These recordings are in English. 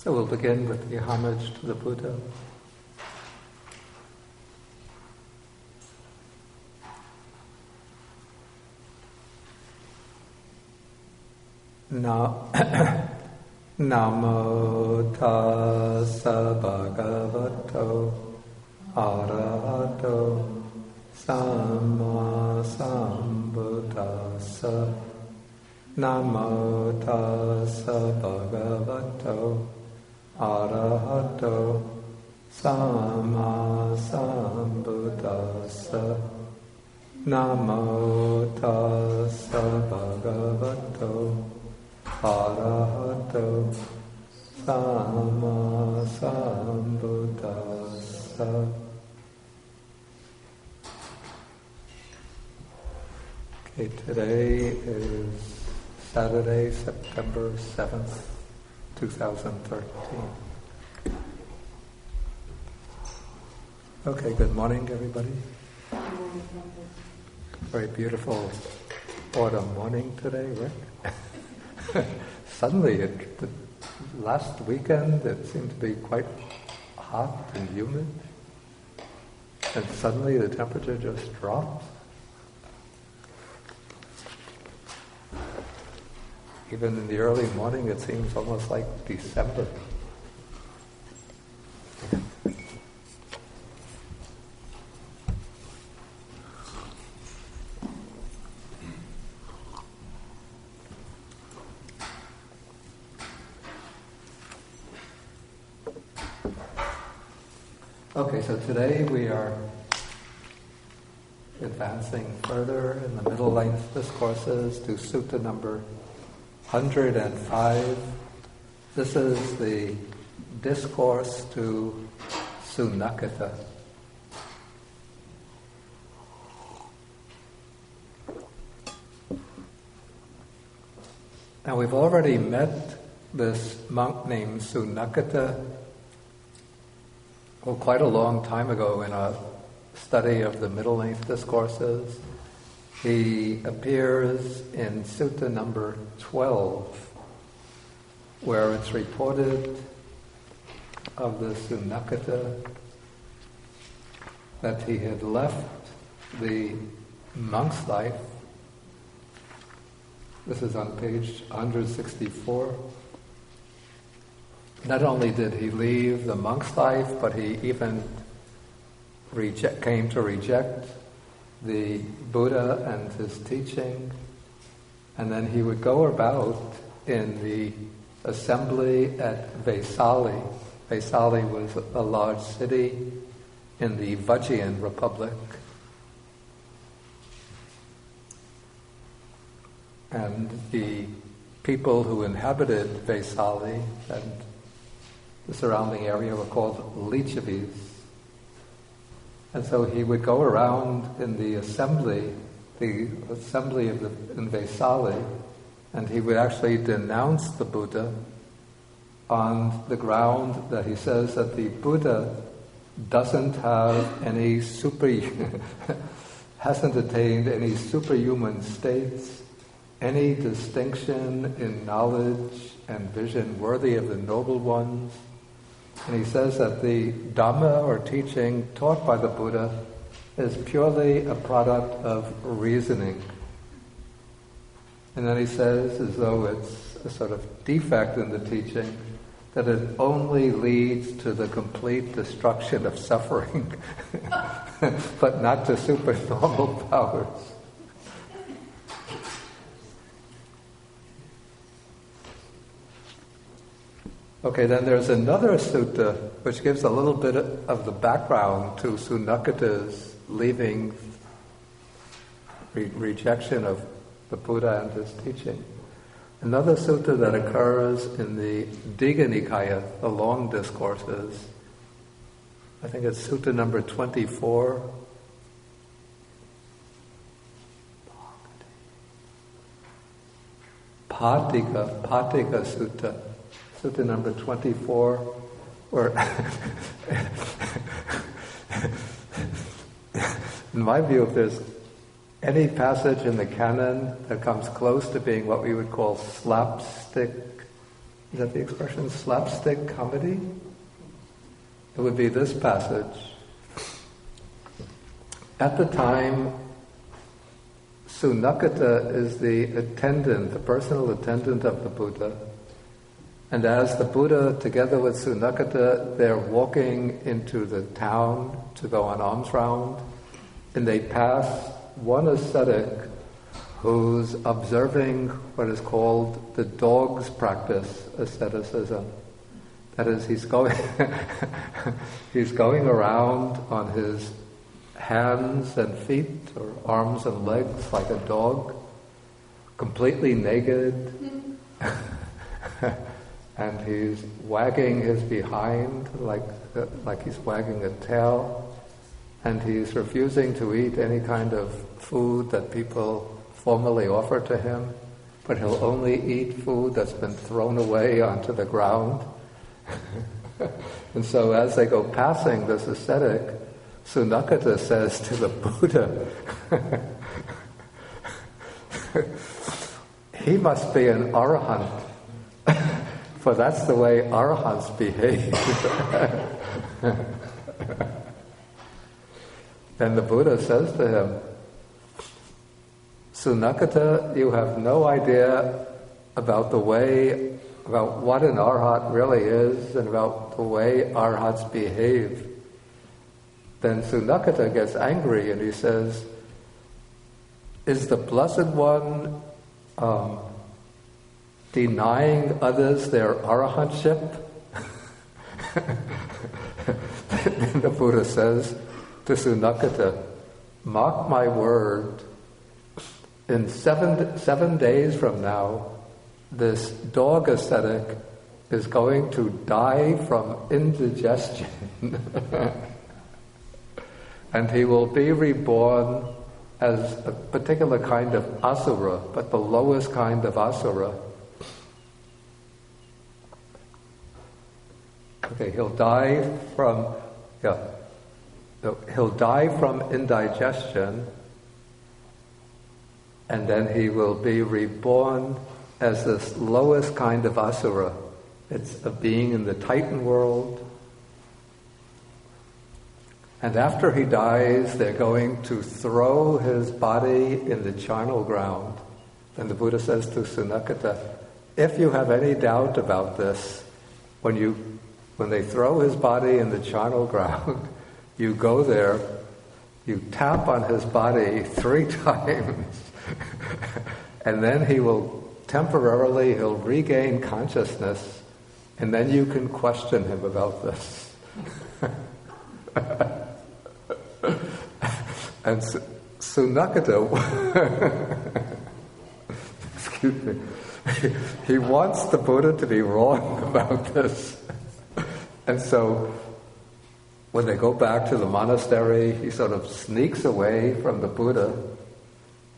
So we'll begin with the homage to the Buddha. Namo tassa bhagavato arahato samma sambuddhassa. Namo tassa bhagavato arahato samma sambuddhassa. Namo tassa bhagavato arahato samma sambuddhassa. Okay, today is Saturday, September 7th, 2013. Okay, good morning, everybody. Very beautiful autumn morning today, right? Suddenly, the last weekend, it seemed to be quite hot and humid, and suddenly the temperature just dropped. Even in the early morning, it seems almost like December. Okay, so today we are advancing further in the middle length discourses to Sutta number 105. This is the discourse to Sunakkhatta. Now we've already met this monk named Sunakkhatta quite a long time ago in a study of the middle length discourses. He appears in Sutta number 12, where it's reported of the Sunakkhatta that he had left the monk's life. This is on page 164. Not only did he leave the monk's life, but he even came to reject the Buddha and his teaching. And then he would go about in the assembly at Vaisali. Vaisali was a large city in the Vajjian Republic. And the people who inhabited Vaisali and the surrounding area were called Lichavis. And so he would go around in the assembly in Vaisali, and he would actually denounce the Buddha on the ground that he says that the Buddha doesn't have any hasn't attained any superhuman states, any distinction in knowledge and vision worthy of the noble ones. And he says that the Dhamma, or teaching taught by the Buddha, is purely a product of reasoning. And then he says, as though it's a sort of defect in the teaching, that it only leads to the complete destruction of suffering, but not to supernormal powers. Okay, then there's another sutta which gives a little bit of the background to Sunakkhatta's leaving, rejection of the Buddha and his teaching. Another sutta that occurs in the Digha Nikaya, the long discourses. I think it's sutta number 24. Patika Sutta. Sutta number 24, where in my view, if there's any passage in the canon that comes close to being what we would call slapstick is that the expression, slapstick comedy? It would be this passage. At the time, Sunakkhatta is the attendant, the personal attendant of the Buddha. And as the Buddha, together with Sunakkhatta, they're walking into the town to go on alms round, and they pass one ascetic who's observing what is called the dog's practice asceticism. That is, he's going around on his hands and feet, or arms and legs, like a dog, completely naked, and he's wagging his behind like he's wagging a tail, and he's refusing to eat any kind of food that people formally offer to him, but he'll only eat food that's been thrown away onto the ground. And so as they go passing this ascetic, Sunakkhatta says to the Buddha, he must be an arahant, for that's the way arahants behave. Then the Buddha says to him, Sunakkhatta, you have no idea about what an arhat really is and about the way arhats behave. Then Sunakkhatta gets angry and he says, is the Blessed One denying others their arahantship? Then the Buddha says to Sunakkhatta, mark my word, in 7 days from now, this dog ascetic is going to die from indigestion. And he will be reborn as a particular kind of asura, but the lowest kind of asura. Okay, he'll die from indigestion, and then he will be reborn as this lowest kind of asura. It's a being in the Titan world. And after he dies, they're going to throw his body in the charnel ground. And the Buddha says to Sunakkhatta, if you have any doubt about this, when they throw his body in the charnel ground, you go there, you tap on his body 3 times, and then he'll regain consciousness, and then you can question him about this. And Sunakkhatta, excuse me, he wants the Buddha to be wrong about this. And so when they go back to the monastery, he sort of sneaks away from the Buddha,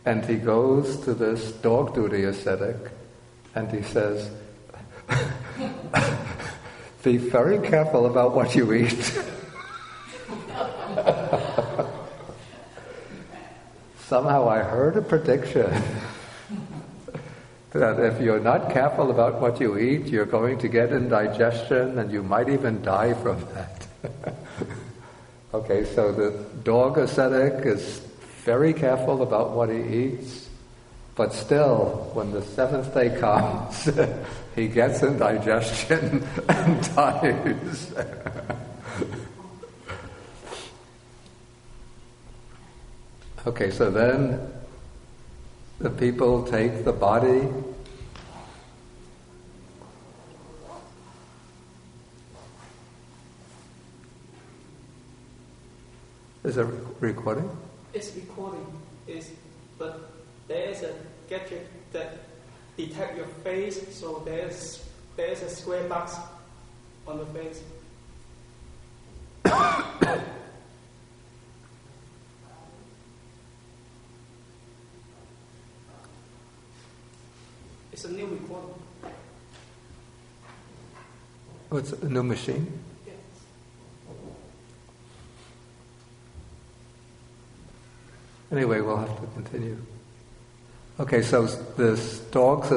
and he goes to this dog duty ascetic, and he says, be very careful about what you eat. Somehow I heard a prediction that if you're not careful about what you eat, you're going to get indigestion and you might even die from that. Okay, so the dog ascetic is very careful about what he eats, but still, when the 7th day comes, he gets indigestion and dies. Okay, so then the people take the body. Is it recording? It's recording. But there's a gadget that detects your face, so there's a square box on the face. It's a new recording. Oh, it's a new machine? Yes. Anyway, we'll have to continue. Okay, so this dog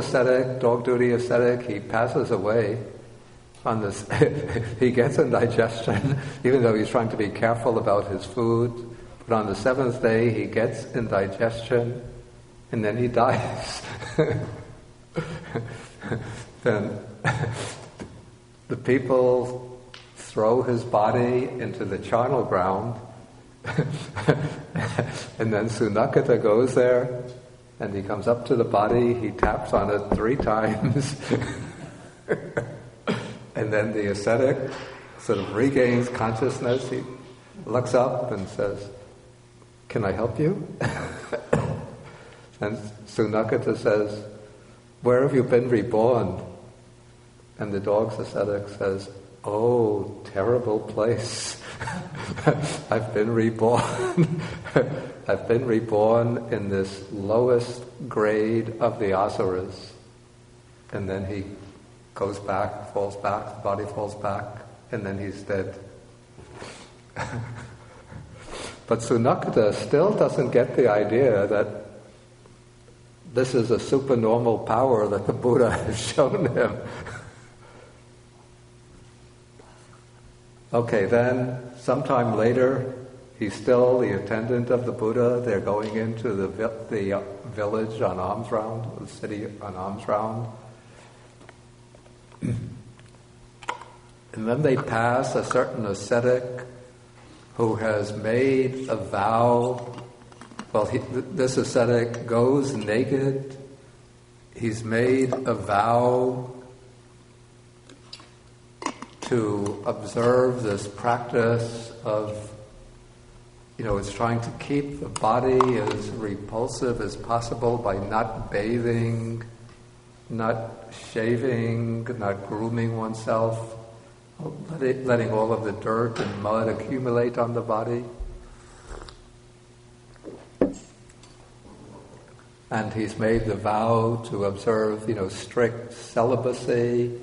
duty ascetic, he passes away on this. He gets indigestion, even though he's trying to be careful about his food. But on the seventh day, he gets indigestion, and then he dies. Then the people throw his body into the charnel ground, and then Sunakkhatta goes there, and he comes up to the body, he taps on it 3 times, and then the ascetic sort of regains consciousness. He looks up and says, "Can I help you?" And Sunakkhatta says, "Where have you been reborn?" And the dog's ascetic says, "Oh, terrible place. I've been reborn. I've been reborn in this lowest grade of the asuras." And then he goes back, falls back, the body falls back, and then he's dead. But Sunakkhatta still doesn't get the idea that this is a supernormal power that the Buddha has shown him. Okay, then sometime later, he's still the attendant of the Buddha. They're going into the village on alms round, the city on alms round. And then they pass a certain ascetic who has made a vow. Well, this ascetic goes naked. He's made a vow to observe this practice of, it's trying to keep the body as repulsive as possible by not bathing, not shaving, not grooming oneself, letting all of the dirt and mud accumulate on the body. And he's made the vow to observe, strict celibacy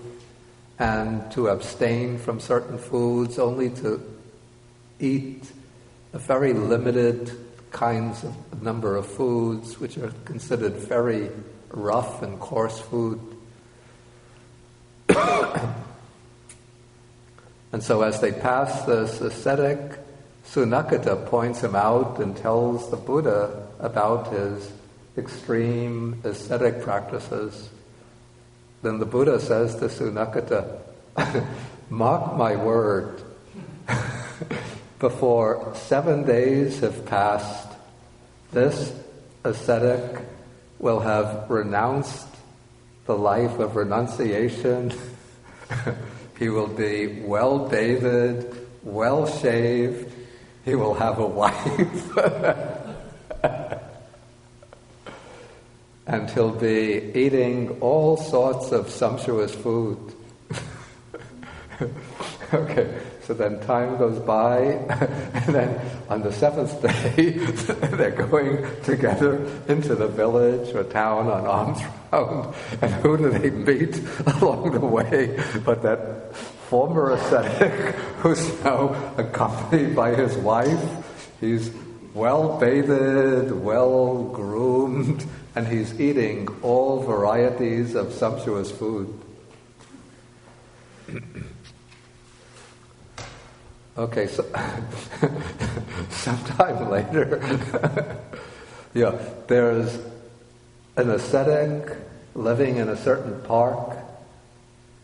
and to abstain from certain foods, only to eat a very limited number of foods which are considered very rough and coarse food. And so as they pass this ascetic, Sunakkhatta points him out and tells the Buddha about his extreme ascetic practices. Then the Buddha says to Sunakkhatta, "Mark my word, before 7 days have passed, this ascetic will have renounced the life of renunciation. He will be well bathed, well shaved. He will have a wife." And he'll be eating all sorts of sumptuous food. Okay, so then time goes by, and then on the 7th day, they're going together into the village or town on alms round, and who do they meet along the way but that former ascetic who's now accompanied by his wife. He's well bathed, well groomed, and he's eating all varieties of sumptuous food. Okay, so sometime later, there's an ascetic living in a certain park.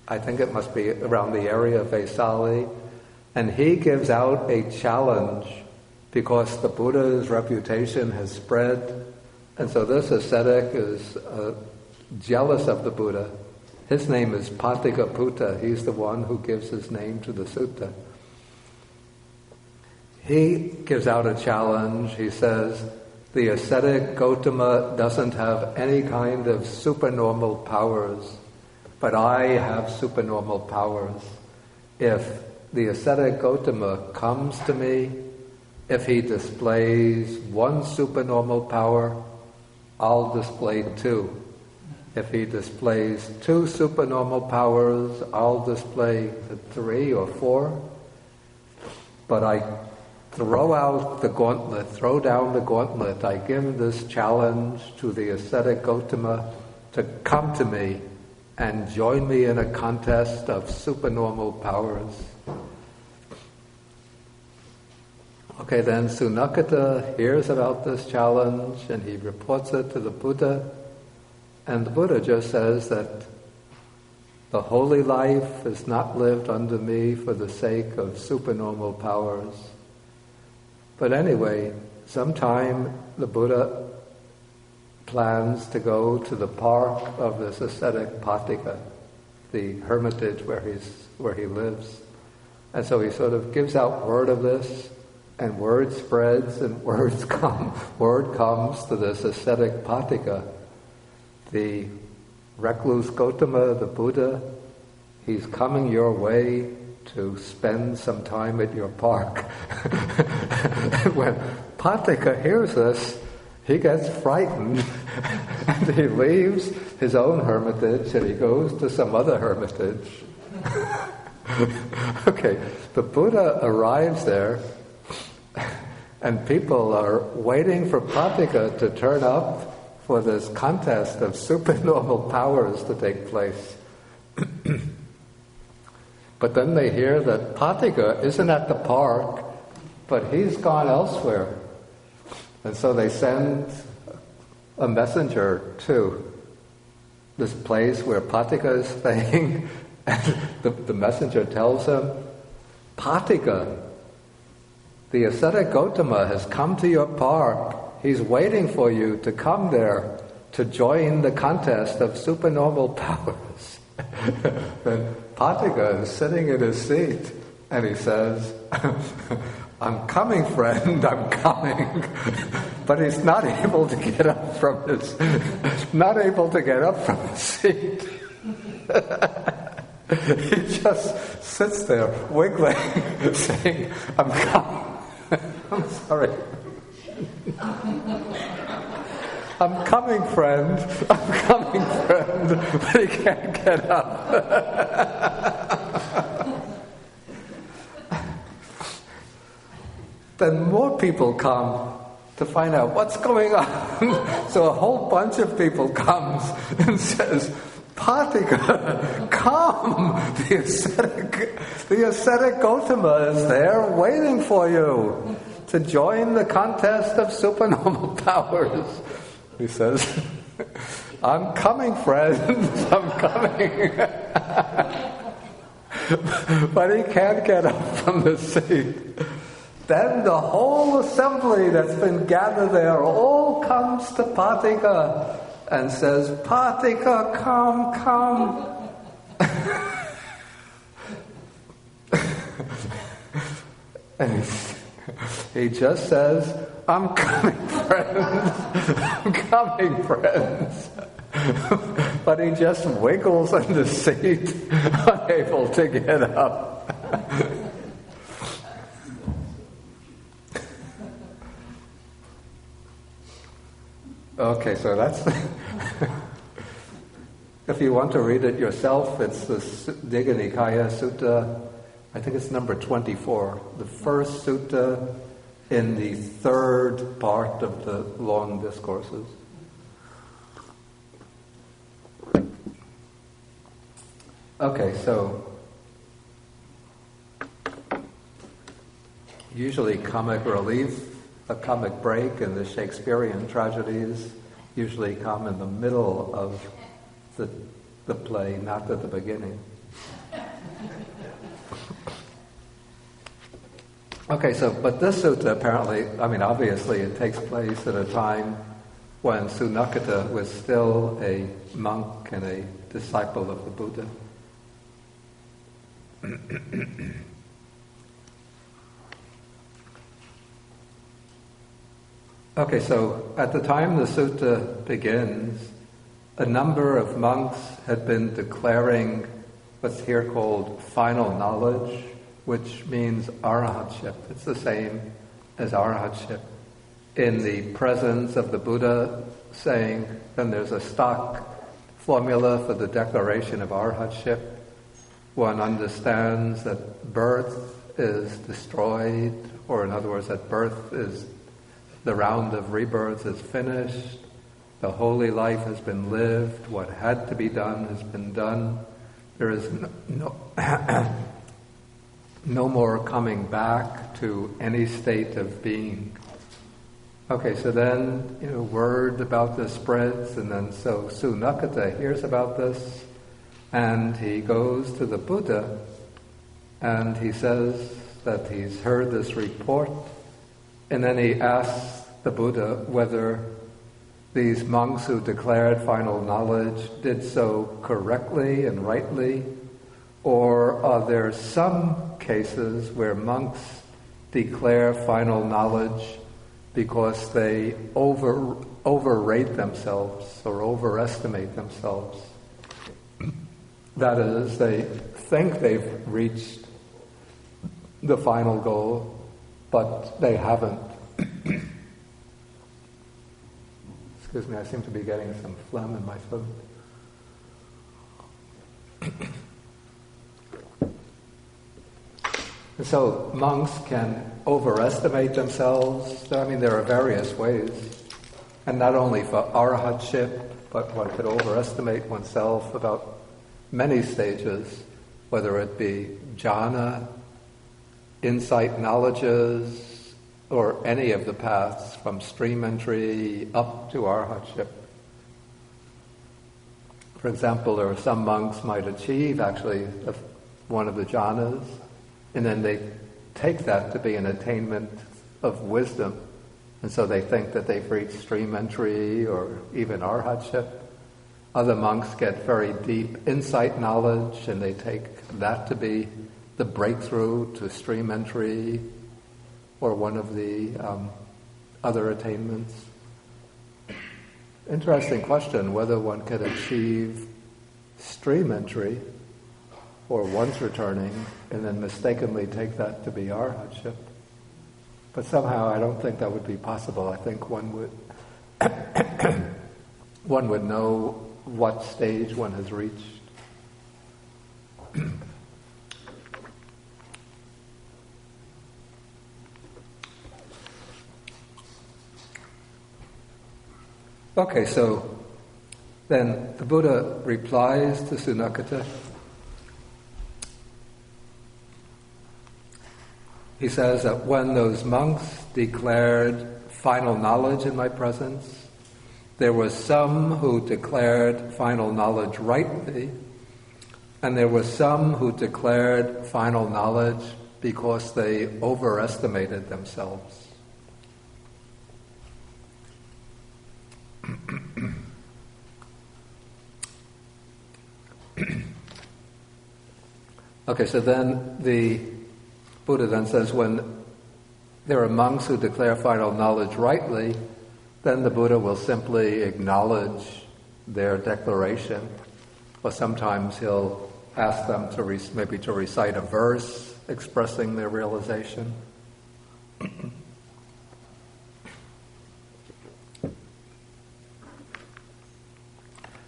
I think it must be around the area of Vaisali, and he gives out a challenge because the Buddha's reputation has spread. And so this ascetic is jealous of the Buddha. His name is Patikaputta. He's the one who gives his name to the sutta. He gives out a challenge. He says, the ascetic Gautama doesn't have any kind of supernormal powers, but I have supernormal powers. If the ascetic Gautama comes to me, if he displays one supernormal power, I'll display 2. If he displays 2 supernormal powers, I'll display 3 or 4. But I throw out the gauntlet, throw down the gauntlet. I give this challenge to the ascetic Gautama to come to me and join me in a contest of supernormal powers. Okay, then Sunakkhatta hears about this challenge and he reports it to the Buddha. And the Buddha just says that the holy life is not lived under me for the sake of supernormal powers. But anyway, sometime the Buddha plans to go to the park of this ascetic Patika, the hermitage where he lives. And so he sort of gives out word of this, and word spreads, and word comes to this ascetic Patika. The recluse Gautama, the Buddha, he's coming your way to spend some time at your park. When Patika hears this, he gets frightened and he leaves his own hermitage and he goes to some other hermitage. Okay, the Buddha arrives there and people are waiting for Patika to turn up for this contest of supernormal powers to take place. But then they hear that Patika isn't at the park, but he's gone elsewhere. And so they send a messenger to this place where Patika is staying, and the messenger tells him, Patika, the ascetic Gautama has come to your park. He's waiting for you to come there to join the contest of supernormal powers. Then Patika is sitting in his seat and he says, I'm coming, friend, I'm coming. But he's not able to get up from his seat. He just sits there wiggling, saying, I'm coming. I'm sorry. I'm coming, friend. I'm coming, friend. But he can't get up. Then more people come to find out what's going on. So a whole bunch of people comes and says, Patika, come! The ascetic Gautama is there waiting for you to join the contest of supernormal powers. He says, I'm coming, friends, I'm coming. But he can't get up from the seat. Then the whole assembly that's been gathered there all comes to Patika and says, Patika, come. And he just says, I'm coming, friends. I'm coming, friends. But he just wiggles in the seat, unable to get up. Okay, so that's... If you want to read it yourself, it's the Digha Nikaya Sutta. I think it's number 24, the first sutta in the third part of the long discourses. Okay, so usually comic relief, a comic break in the Shakespearean tragedies usually come in the middle of the play, not at the beginning. Okay, but this sutta apparently, obviously it takes place at a time when Sunakkhatta was still a monk and a disciple of the Buddha. Okay, so at the time the sutta begins, a number of monks had been declaring what's here called final knowledge, which means arhatship. It's the same as arhatship. In the presence of the Buddha saying, then there's a stock formula for the declaration of arhatship. One understands that birth is destroyed, or in other words, that birth is, the round of rebirths is finished, the holy life has been lived, what had to be done has been done, there is no more coming back to any state of being. Okay, so then, word about this spreads, and then so Sunakkhatta hears about this, and he goes to the Buddha, and he says that he's heard this report, and then he asks the Buddha whether these monks who declared final knowledge did so correctly and rightly, or are there some cases where monks declare final knowledge because they overrate themselves or overestimate themselves. That is, they think they've reached the final goal, but they haven't. Excuse me, I seem to be getting some phlegm in my throat. So monks can overestimate themselves. I mean, there are various ways. And not only for arahatship, but one could overestimate oneself about many stages, whether it be jhana, insight knowledges, or any of the paths from stream entry up to arahatship. For example, there are some monks might achieve actually one of the jhanas, and then they take that to be an attainment of wisdom. And so they think that they've reached stream entry or even arhatship. Other monks get very deep insight knowledge, and they take that to be the breakthrough to stream entry or one of the other attainments. Interesting question, whether one could achieve stream entry or once returning, and then mistakenly take that to be arhatship. But somehow I don't think that would be possible. I think one would know what stage one has reached. Okay, so then the Buddha replies to Sunakkhatta. He says that when those monks declared final knowledge in my presence, there were some who declared final knowledge rightly, and there were some who declared final knowledge because they overestimated themselves. Okay, so then the Buddha then says when there are monks who declare final knowledge rightly, then the Buddha will simply acknowledge their declaration. Or sometimes he'll ask them to maybe to recite a verse expressing their realization.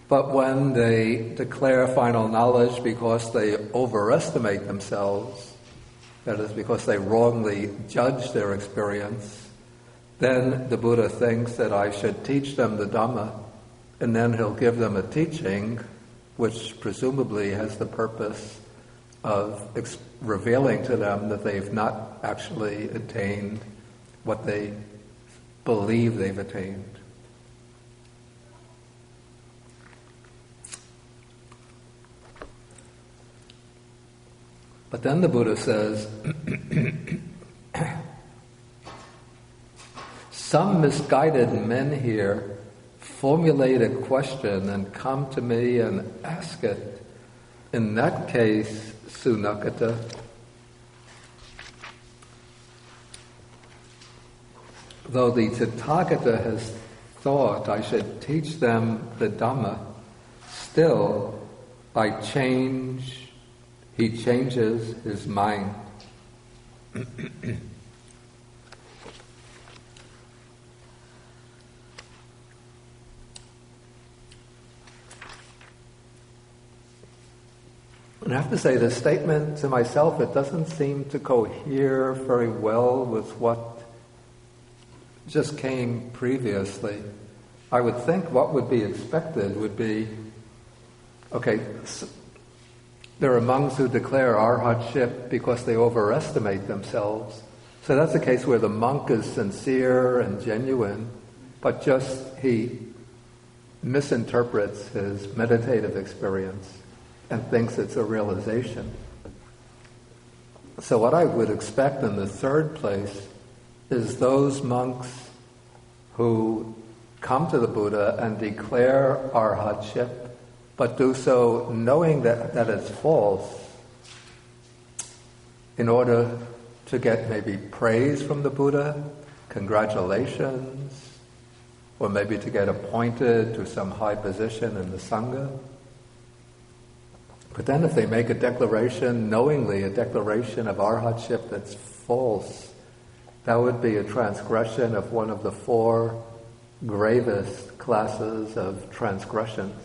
But when they declare final knowledge because they overestimate themselves, that is, because they wrongly judge their experience, then the Buddha thinks that I should teach them the Dhamma, and then he'll give them a teaching which presumably has the purpose of revealing to them that they've not actually attained what they believe they've attained. But then the Buddha says, some misguided men here formulate a question and come to me and ask it. In that case, Sunakkhatta, though the Tathagata has thought I should teach them the Dhamma, still he changes his mind. In And I have to say, this statement to myself, it doesn't seem to cohere very well with what just came previously. I would think what would be expected would be, okay, there are monks who declare arhatship because they overestimate themselves. So that's a case where the monk is sincere and genuine, but just he misinterprets his meditative experience and thinks it's a realization. So what I would expect in the third place is those monks who come to the Buddha and declare arhatship, but do so knowing that it's false, in order to get maybe praise from the Buddha, congratulations, or maybe to get appointed to some high position in the Sangha. But then if they make a declaration, knowingly a declaration of arhatship that's false, that would be a transgression of one of the four gravest classes of transgressions,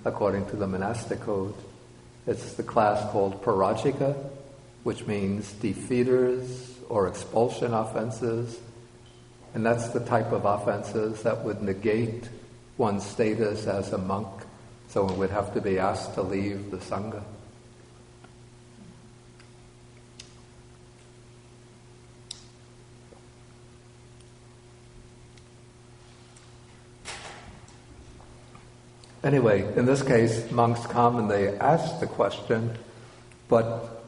according to the monastic code. It's the class called parajika, which means defeaters or expulsion offenses. And that's the type of offenses that would negate one's status as a monk. So one would have to be asked to leave the Sangha. Anyway, in this case, monks come and they ask the question, but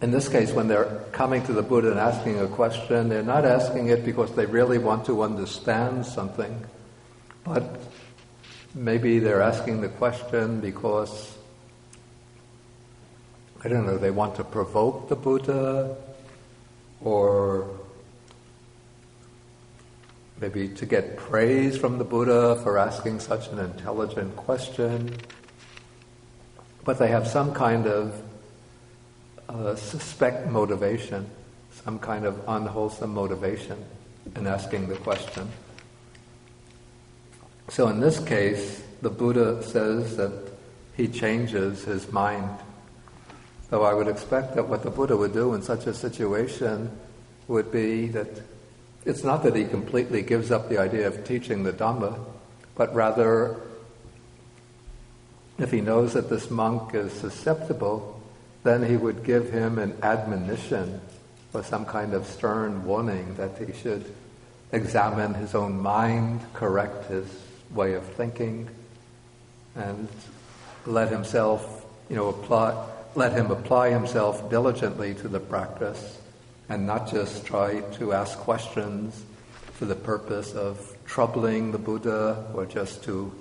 in this case, when they're coming to the Buddha and asking a question, they're not asking it because they really want to understand something, but maybe they're asking the question because, I don't know, they want to provoke the Buddha, or maybe to get praise from the Buddha for asking such an intelligent question. But they have some kind of suspect motivation, some kind of unwholesome motivation in asking the question. So in this case, the Buddha says that he changes his mind. Though I would expect that what the Buddha would do in such a situation would be that it's not that he completely gives up the idea of teaching the Dhamma, but rather, if he knows that this monk is susceptible, then he would give him an admonition or some kind of stern warning that he should examine his own mind, correct his way of thinking, and let him apply himself diligently to the practice, and not just try to ask questions for the purpose of troubling the Buddha, or just to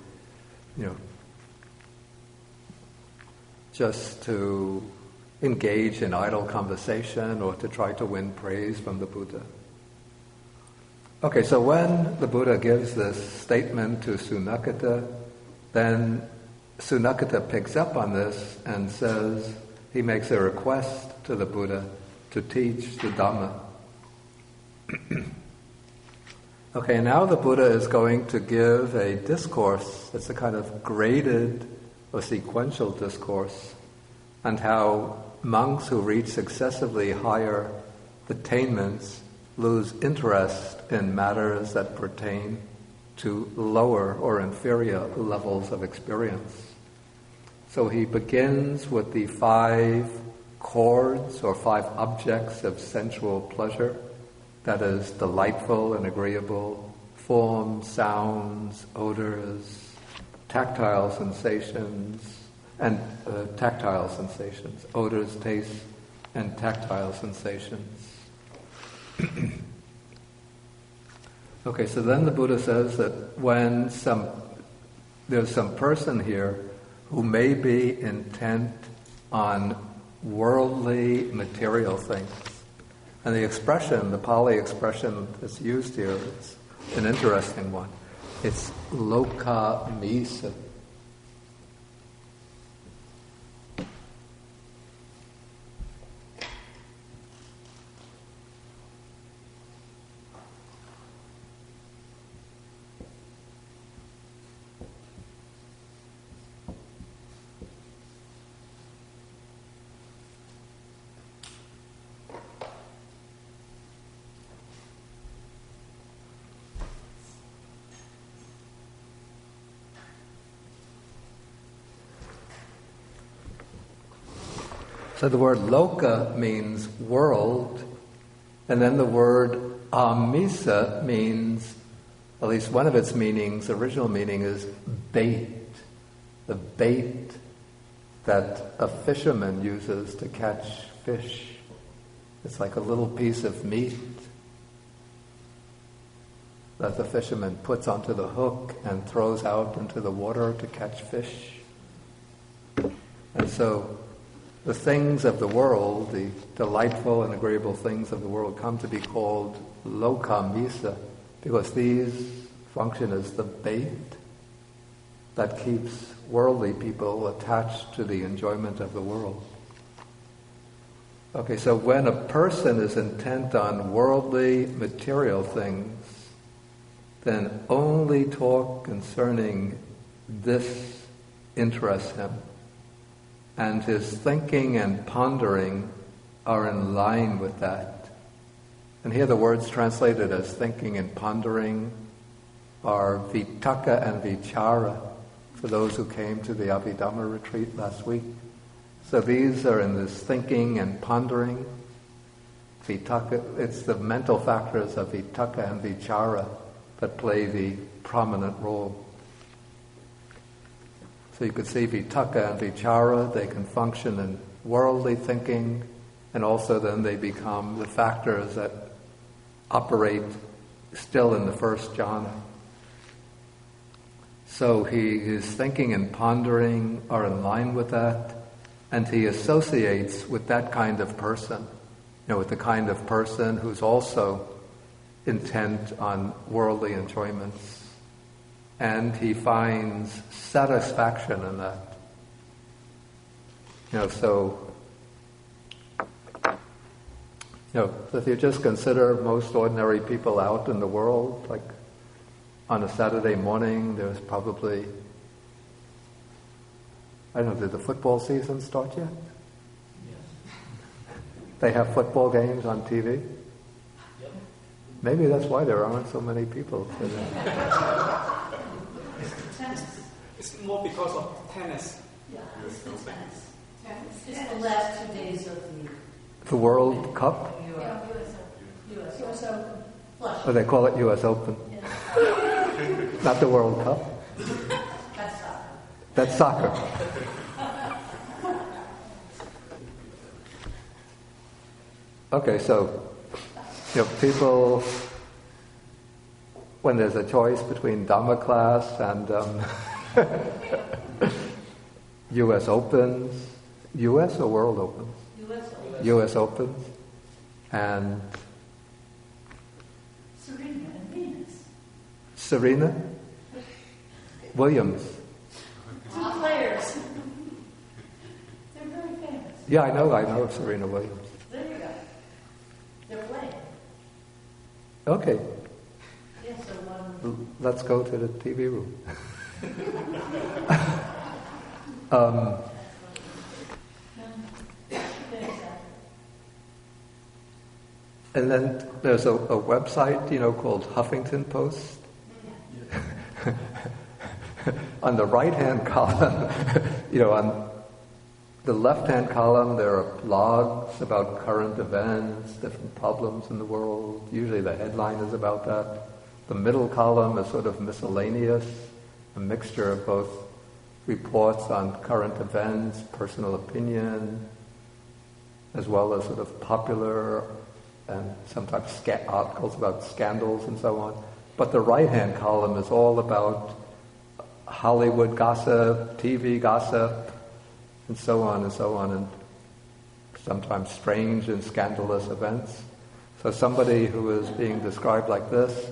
engage in idle conversation, or to try to win praise from the Buddha. Okay, so when the Buddha gives this statement to Sunakkhatta, then Sunakkhatta picks up on this and says, he makes a request to the Buddha to teach the Dhamma. Okay, now the Buddha is going to give a discourse. It's a kind of graded or sequential discourse on how monks who reach successively higher attainments lose interest in matters that pertain to lower or inferior levels of experience. So he begins with the 5 chords or 5 objects of sensual pleasure, that is, delightful and agreeable, forms, sounds, odors, tactile sensations, odors, tastes, and tactile sensations. Okay, so then the Buddha says that when there's some person here who may be intent on worldly material things, and the Pali expression that's used here is an interesting one. It's loka misa. So the word loka means world, and then the word amisa means, at least one of its meanings, original meaning is bait. The bait that a fisherman uses to catch fish. It's like a little piece of meat that the fisherman puts onto the hook and throws out into the water to catch fish. And so the things of the world, the delightful and agreeable things of the world, come to be called lokamisa, because these function as the bait that keeps worldly people attached to the enjoyment of the world. Okay, so when a person is intent on worldly, material things, then only talk concerning this interests him, and his thinking and pondering are in line with that. And here the words translated as thinking and pondering are vitaka and vichara, for those who came to the Abhidhamma retreat last week. So these are in this thinking and pondering. Vitaka, it's the mental factors of vitaka and vichara that play the prominent role. So you could see vitaka and vichara, they can function in worldly thinking, and also then they become the factors that operate still in the first jhana. So his thinking and pondering are in line with that, and he associates with that kind of person, with the kind of person who's also intent on worldly enjoyments. And he finds satisfaction in that. So if you just consider most ordinary people out in the world, like on a Saturday morning, there's probably, I don't know, did the football season start yet? Yes. They have football games on TV? Yep. Maybe that's why there aren't so many people today. It's more because of tennis. Yeah, it's the tennis. It's the last 2 days of The World Cup? yeah, US Open. Flush. Oh, they call it US Open. Yeah. Not the World Cup. That's soccer. That's soccer. Okay, so people, when there's a choice between Dhamma class and U.S. Opens, U.S. or World Opens? U.S. Opens, and Serena and Venus. Serena Williams. 2 players. They're very famous. Yeah, I know Serena Williams. There you go. They're playing. Okay, Yeah, so one. let's go to the TV room. And then there's a website, called Huffington Post. On the right-hand column, on the left-hand column, there are blogs about current events, different problems in the world. Usually the headline is about that. The middle column is sort of miscellaneous, a mixture of both reports on current events, personal opinion, as well as sort of popular and sometimes articles about scandals and so on. But the right-hand column is all about Hollywood gossip, TV gossip, and so on, and sometimes strange and scandalous events. So somebody who is being described like this,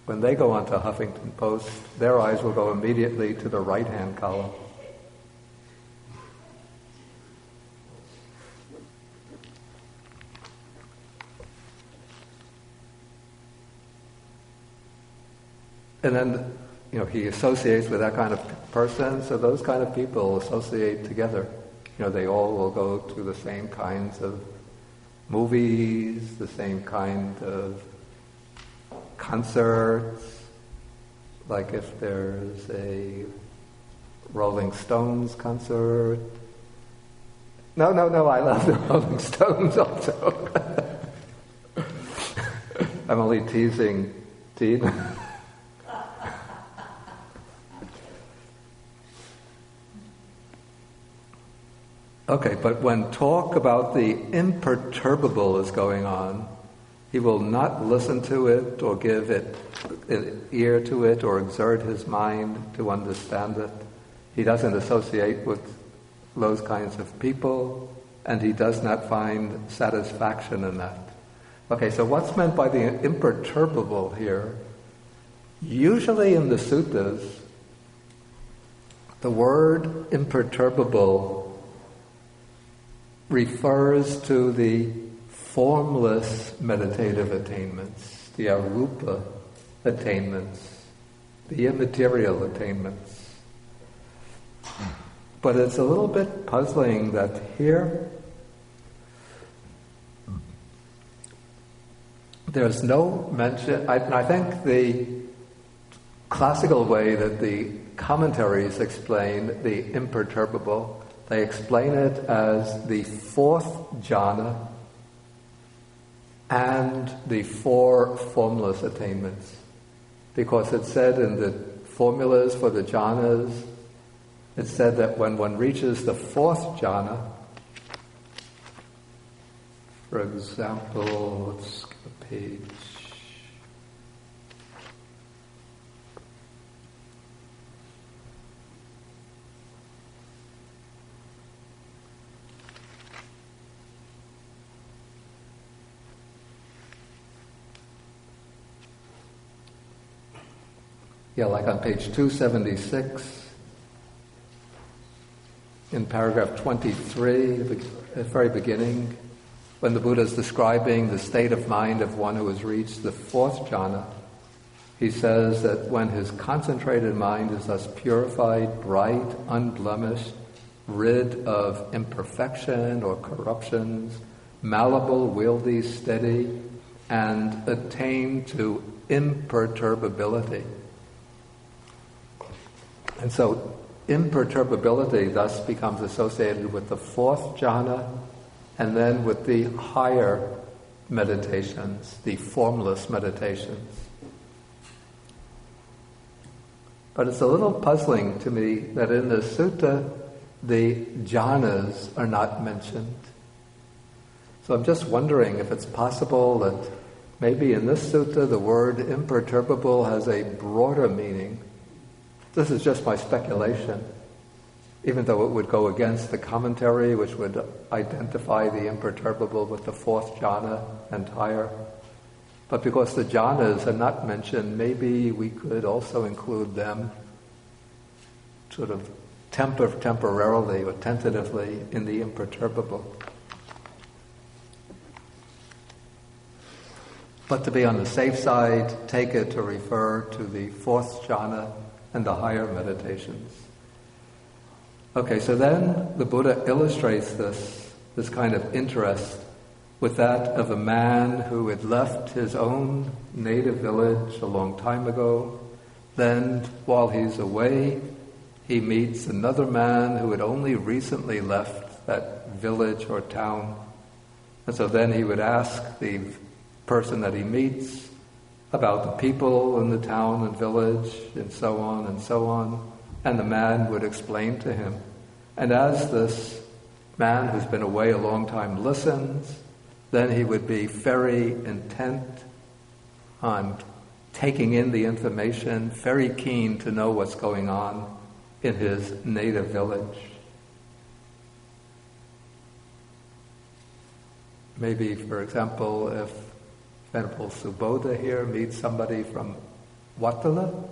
when they go onto Huffington Post, their eyes will go immediately to the right-hand column. And then, he associates with that kind of person, so those kind of people associate together. They all will go to the same kinds of movies, the same kind of concerts. Like if there's a Rolling Stones concert, No, I love the Rolling Stones also. I'm only teasing Dean. Okay, but when talk about the imperturbable is going on, he will not listen to it or give it an ear to it or exert his mind to understand it. He doesn't associate with those kinds of people, and he does not find satisfaction in that. Okay, so what's meant by the imperturbable here? Usually in the suttas, the word imperturbable refers to the formless meditative attainments, the arupa attainments, the immaterial attainments. But it's a little bit puzzling that here there's no mention. I think the classical way that the commentaries explain the imperturbable, they explain it as the fourth jhana and the four formless attainments. Because it said in the formulas for the jhanas, it said that when one reaches the fourth jhana, for example, let's skip a page. Yeah, like on page 276, in paragraph 23, at the very beginning, when the Buddha is describing the state of mind of one who has reached the fourth jhana, he says that when his concentrated mind is thus purified, bright, unblemished, rid of imperfection or corruptions, malleable, wieldy, steady, and attained to imperturbability. And so imperturbability thus becomes associated with the fourth jhana and then with the higher meditations, the formless meditations. But it's a little puzzling to me that in the sutta, the jhanas are not mentioned. So I'm just wondering if it's possible that maybe in this sutta the word imperturbable has a broader meaning. This is just my speculation, even though it would go against the commentary, which would identify the imperturbable with the fourth jhana and higher. But because the jhanas are not mentioned, maybe we could also include them sort of temporarily or tentatively in the imperturbable. But to be on the safe side, take it to refer to the fourth jhana and the higher meditations. Okay, so then the Buddha illustrates this kind of interest with that of a man who had left his own native village a long time ago. Then, while he's away, he meets another man who had only recently left that village or town. And so then he would ask the person that he meets about the people in the town and village, and so on and so on. And the man would explain to him. And as this man who's been away a long time listens, then he would be very intent on taking in the information, very keen to know what's going on in his native village. Maybe, for example, if Venerable Subodha here meets somebody from Wattala,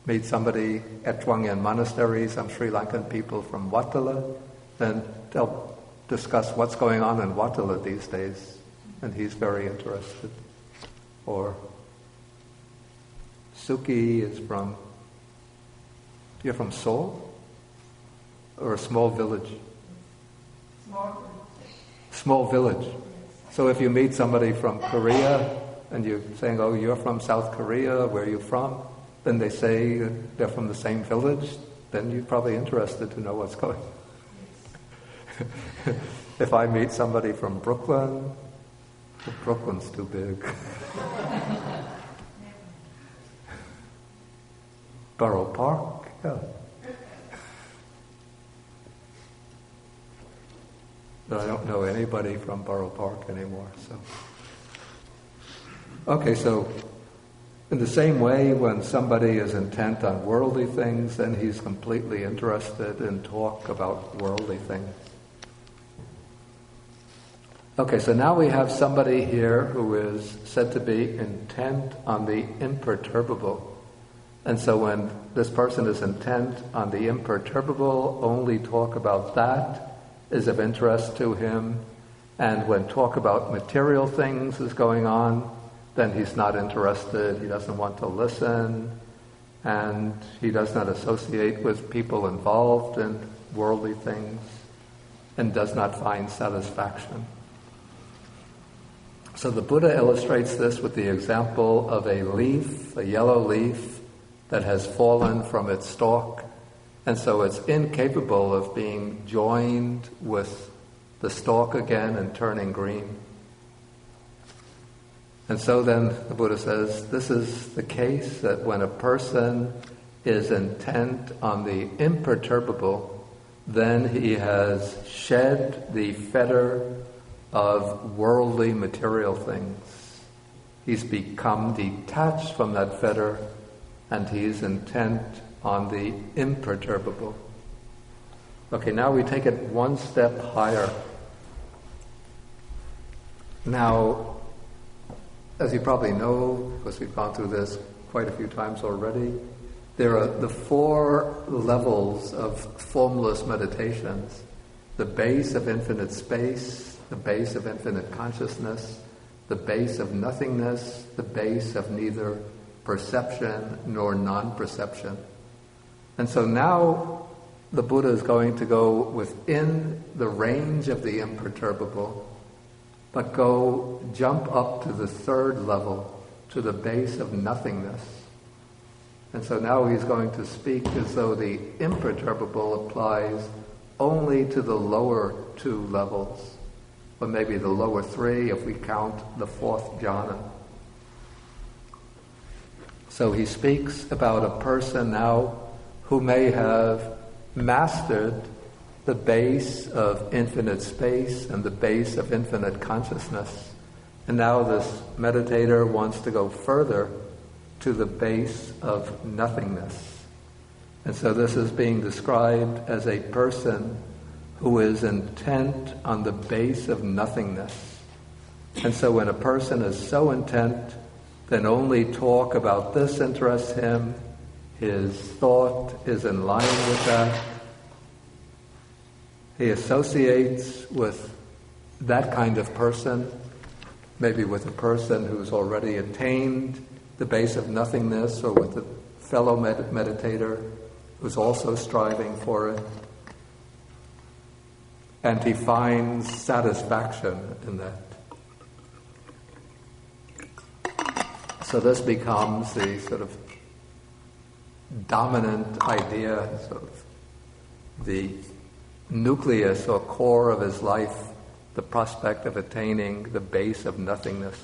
meet somebody at Twangyan Monastery, some Sri Lankan people from Wattala, then they'll discuss what's going on in Wattala these days, and he's very interested. Or Suki is you're from Seoul? Or a small village? Small village. So if you meet somebody from Korea and you're saying, oh, you're from South Korea, where are you from? Then they say they're from the same village, then you're probably interested to know what's going on. If I meet somebody from Brooklyn, well, Brooklyn's too big. Borough Park, yeah. But I don't know anybody from Borough Park anymore, so. Okay, so in the same way, when somebody is intent on worldly things, then he's completely interested in talk about worldly things. Okay, so now we have somebody here who is said to be intent on the imperturbable. And so when this person is intent on the imperturbable, only talk about that is of interest to him. And when talk about material things is going on, then he's not interested, he doesn't want to listen, and he does not associate with people involved in worldly things, and does not find satisfaction. So the Buddha illustrates this with the example of a leaf, a yellow leaf, that has fallen from its stalk, and so it's incapable of being joined with the stalk again and turning green. And so then the Buddha says, this is the case that when a person is intent on the imperturbable, then he has shed the fetter of worldly material things. He's become detached from that fetter, and he's intent on the imperturbable. Okay, now we take it one step higher. Now, as you probably know, because we've gone through this quite a few times already, there are the 4 levels of formless meditations: the base of infinite space, the base of infinite consciousness, the base of nothingness, the base of neither perception nor non-perception. And so now the Buddha is going to go within the range of the imperturbable, but jump up to the 3rd level, to the base of nothingness. And so now he's going to speak as though the imperturbable applies only to the lower 2 levels, or maybe the lower 3 if we count the 4th jhana. So he speaks about a person now who may have mastered the base of infinite space and the base of infinite consciousness. And now this meditator wants to go further to the base of nothingness. And so this is being described as a person who is intent on the base of nothingness. And so when a person is so intent, then only talk about this interests him, his thought is in line with that. He associates with that kind of person, maybe with a person who's already attained the base of nothingness, or with a fellow meditator who's also striving for it. And he finds satisfaction in that. So this becomes the sort of dominant idea, sort of the nucleus or core of his life, the prospect of attaining the base of nothingness.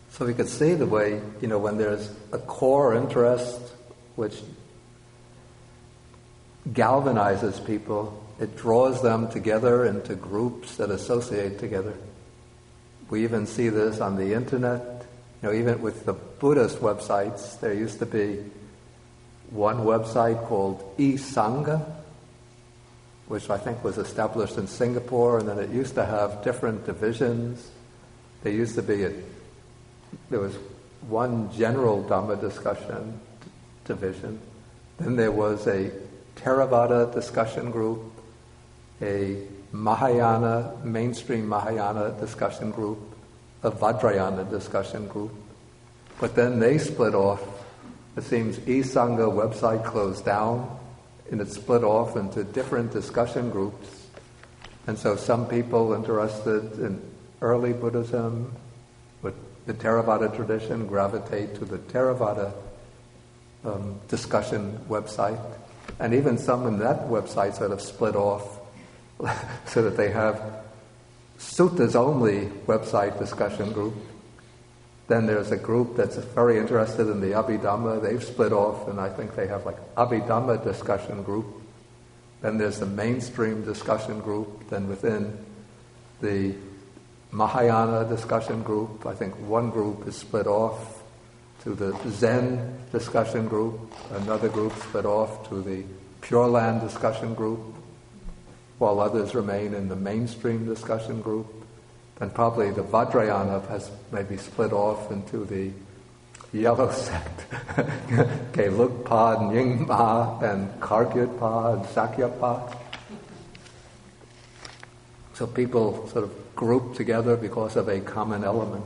So we could see the way, when there's a core interest which galvanizes people, it draws them together into groups that associate together. We even see this on the internet. Even with the Buddhist websites, there used to be one website called e-Sangha, which I think was established in Singapore, and then it used to have different divisions. There used to be there was one general Dhamma discussion division. Then there was a Theravada discussion group, a mainstream Mahayana discussion group, a Vajrayana discussion group. But then they split off. It seems e-Sangha website closed down, and it split off into different discussion groups. And so some people interested in early Buddhism would the Theravada tradition gravitate to the Theravada discussion website, and even some in that website sort of split off so that they have Sutta's only website discussion group. Then there's a group that's very interested in the Abhidhamma. They've split off, and I think they have like Abhidhamma discussion group. Then there's the mainstream discussion group. Then within the Mahayana discussion group, I think one group is split off to the Zen discussion group. Another group split off to the Pure Land discussion group, while others remain in the mainstream discussion group. Then probably the Vajrayana has maybe split off into the yellow sect. Gelugpa, Nyingma, and Kargyutpa, and Sakyapa. So people sort of group together because of a common element.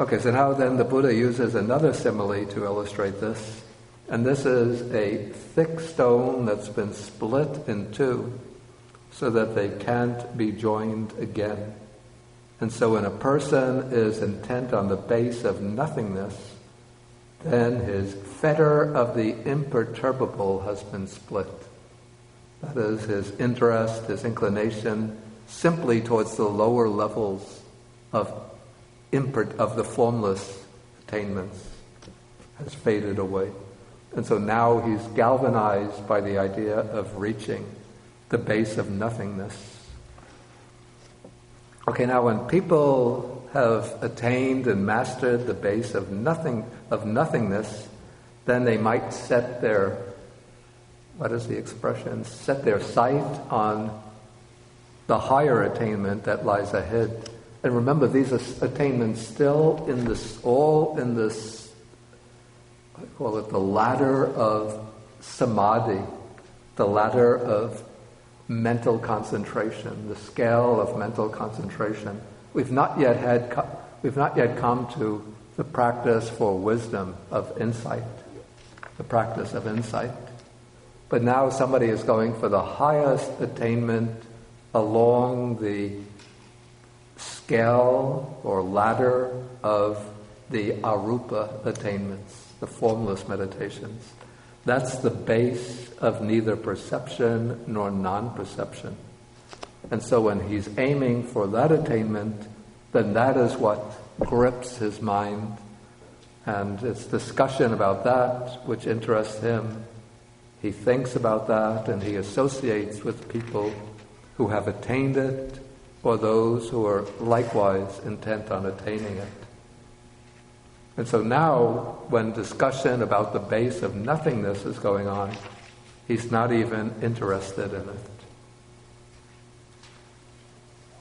Okay, so now then the Buddha uses another simile to illustrate this. And this is a thick stone that's been split in two so that they can't be joined again. And so when a person is intent on the base of nothingness, then his fetter of the imperturbable has been split. That is, his interest, his inclination, simply towards the lower levels of the formless attainments has faded away. And so now he's galvanized by the idea of reaching the base of nothingness. Okay, now when people have attained and mastered the base of nothingness, then they might set their, what is the expression? Set their sight on the higher attainment that lies ahead. And remember, these are attainments still all in this, I call it the ladder of samadhi, the ladder of mental concentration, the scale of mental concentration. We've not yet come to the practice for wisdom of insight, the practice of insight. But now somebody is going for the highest attainment along the scale or ladder of the arupa attainments, the formless meditations. That's the base of neither perception nor non-perception. And so when he's aiming for that attainment, then that is what grips his mind. And it's discussion about that which interests him. He thinks about that and he associates with people who have attained it or those who are likewise intent on attaining it. And so now, when discussion about the base of nothingness is going on, he's not even interested in it.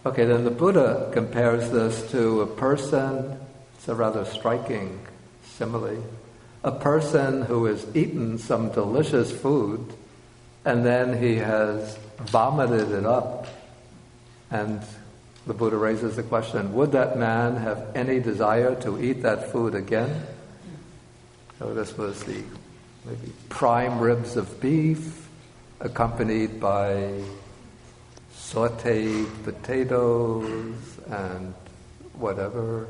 Okay, then the Buddha compares this to a person, it's a rather striking simile, a person who has eaten some delicious food and then he has vomited it up. And the Buddha raises the question, would that man have any desire to eat that food again? So this was the maybe prime ribs of beef, accompanied by sautéed potatoes and whatever,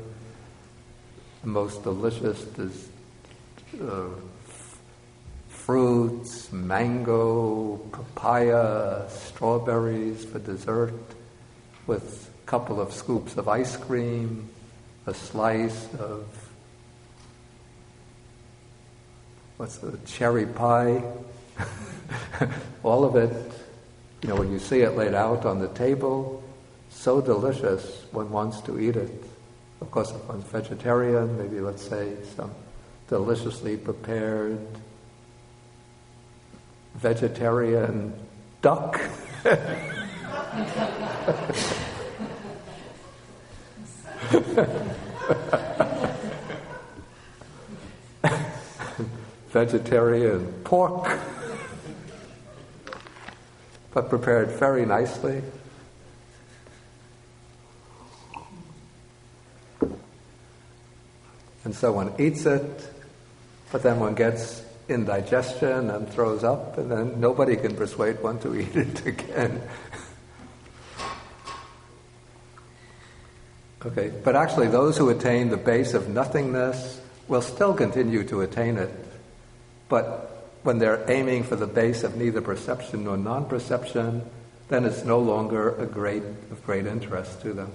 the most delicious fruits, mango, papaya, strawberries for dessert, with a couple of scoops of ice cream, a slice of cherry pie, all of it, when you see it laid out on the table, so delicious, one wants to eat it. Of course, if one's vegetarian, maybe let's say some deliciously prepared vegetarian duck. Vegetarian pork, but prepared very nicely. And so one eats it, but then one gets indigestion and throws up, and then nobody can persuade one to eat it again. Okay, but actually those who attain the base of nothingness will still continue to attain it. But when they're aiming for the base of neither perception nor non-perception, then it's no longer of great interest to them.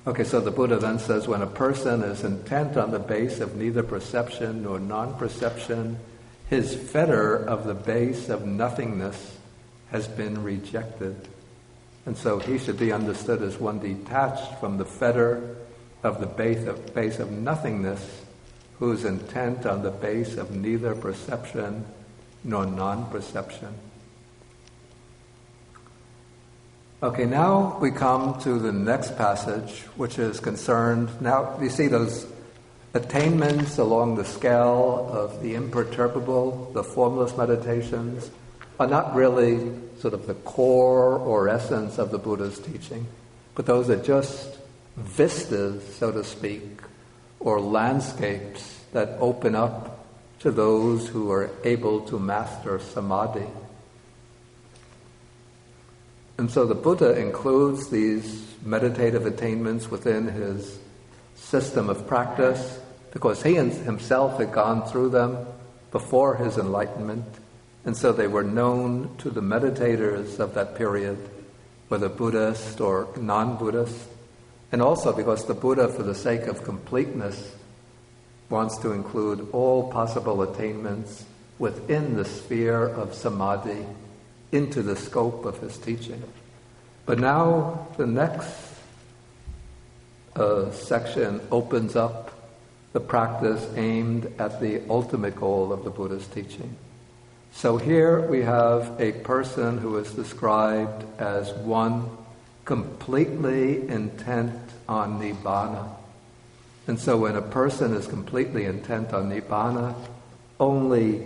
Okay, so the Buddha then says, when a person is intent on the base of neither perception nor non-perception, his fetter of the base of nothingness has been rejected. And so he should be understood as one detached from the fetter of the base of nothingness, who's intent on the base of neither perception nor non-perception. Okay, now we come to the next passage, which is concerned, now you see those attainments along the scale of the imperturbable, the formless meditations, are not really sort of the core or essence of the Buddha's teaching, but those are just vistas, so to speak, or landscapes that open up to those who are able to master samadhi. And so the Buddha includes these meditative attainments within his system of practice because he himself had gone through them before his enlightenment, and so they were known to the meditators of that period, whether Buddhist or non-Buddhist, and also because the Buddha, for the sake of completeness, wants to include all possible attainments within the sphere of samadhi into the scope of his teaching. But now the next section opens up the practice aimed at the ultimate goal of the Buddha's teaching. So here we have a person who is described as one completely intent on Nibbana. And so when a person is completely intent on Nibbana, only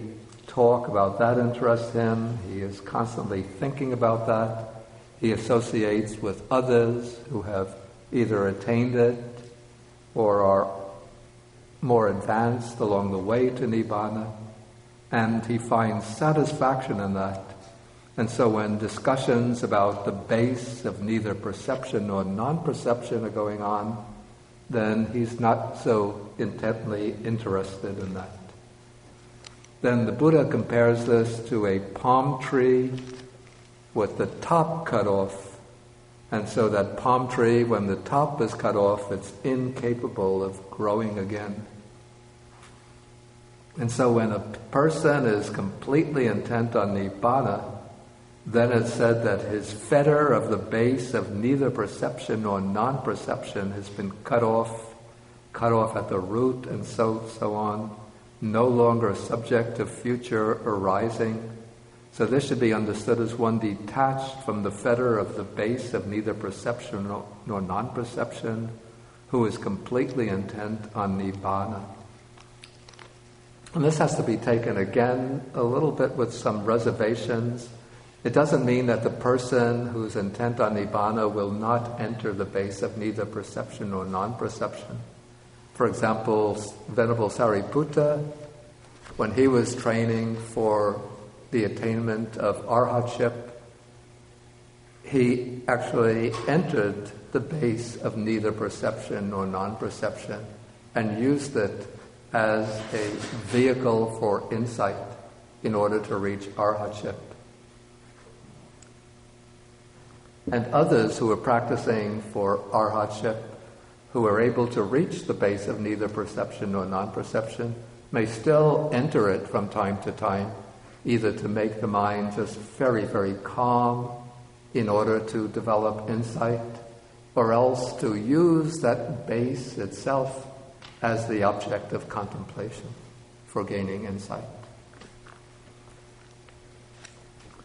talk about that interests him. He is constantly thinking about that. He associates with others who have either attained it or are more advanced along the way to Nibbana, and he finds satisfaction in that. And so when discussions about the base of neither perception nor non-perception are going on, then he's not so intently interested in that. Then the Buddha compares this to a palm tree with the top cut off. And so that palm tree, when the top is cut off, it's incapable of growing again. And so when a person is completely intent on Nibbana, then it's said that his fetter of the base of neither perception nor non-perception has been cut off at the root, and so on, no longer subject to future arising. So this should be understood as one detached from the fetter of the base of neither perception nor non-perception, who is completely intent on Nibbana. And this has to be taken again a little bit with some reservations. It doesn't mean that the person who's intent on Nibbana will not enter the base of neither perception nor non-perception. For example, Venerable Sariputta, when he was training for the attainment of arhatship, he actually entered the base of neither perception nor non-perception and used it as a vehicle for insight in order to reach arhatship. And others who are practicing for arhatship, who are able to reach the base of neither perception nor non-perception, may still enter it from time to time, either to make the mind just very, very calm in order to develop insight, or else to use that base itself as the object of contemplation for gaining insight.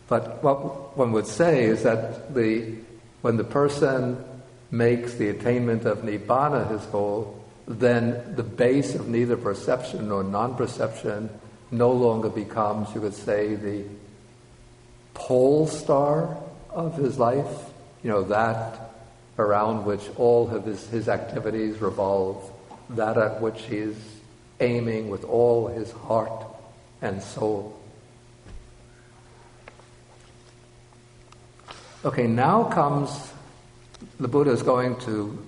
But what one would say is that when the person makes the attainment of Nibbana his goal, then the base of neither perception nor non-perception no longer becomes, you could say, the pole star of his life, that around which all of his activities revolve, that at which he is aiming with all his heart and soul. Okay, now comes the Buddha is going to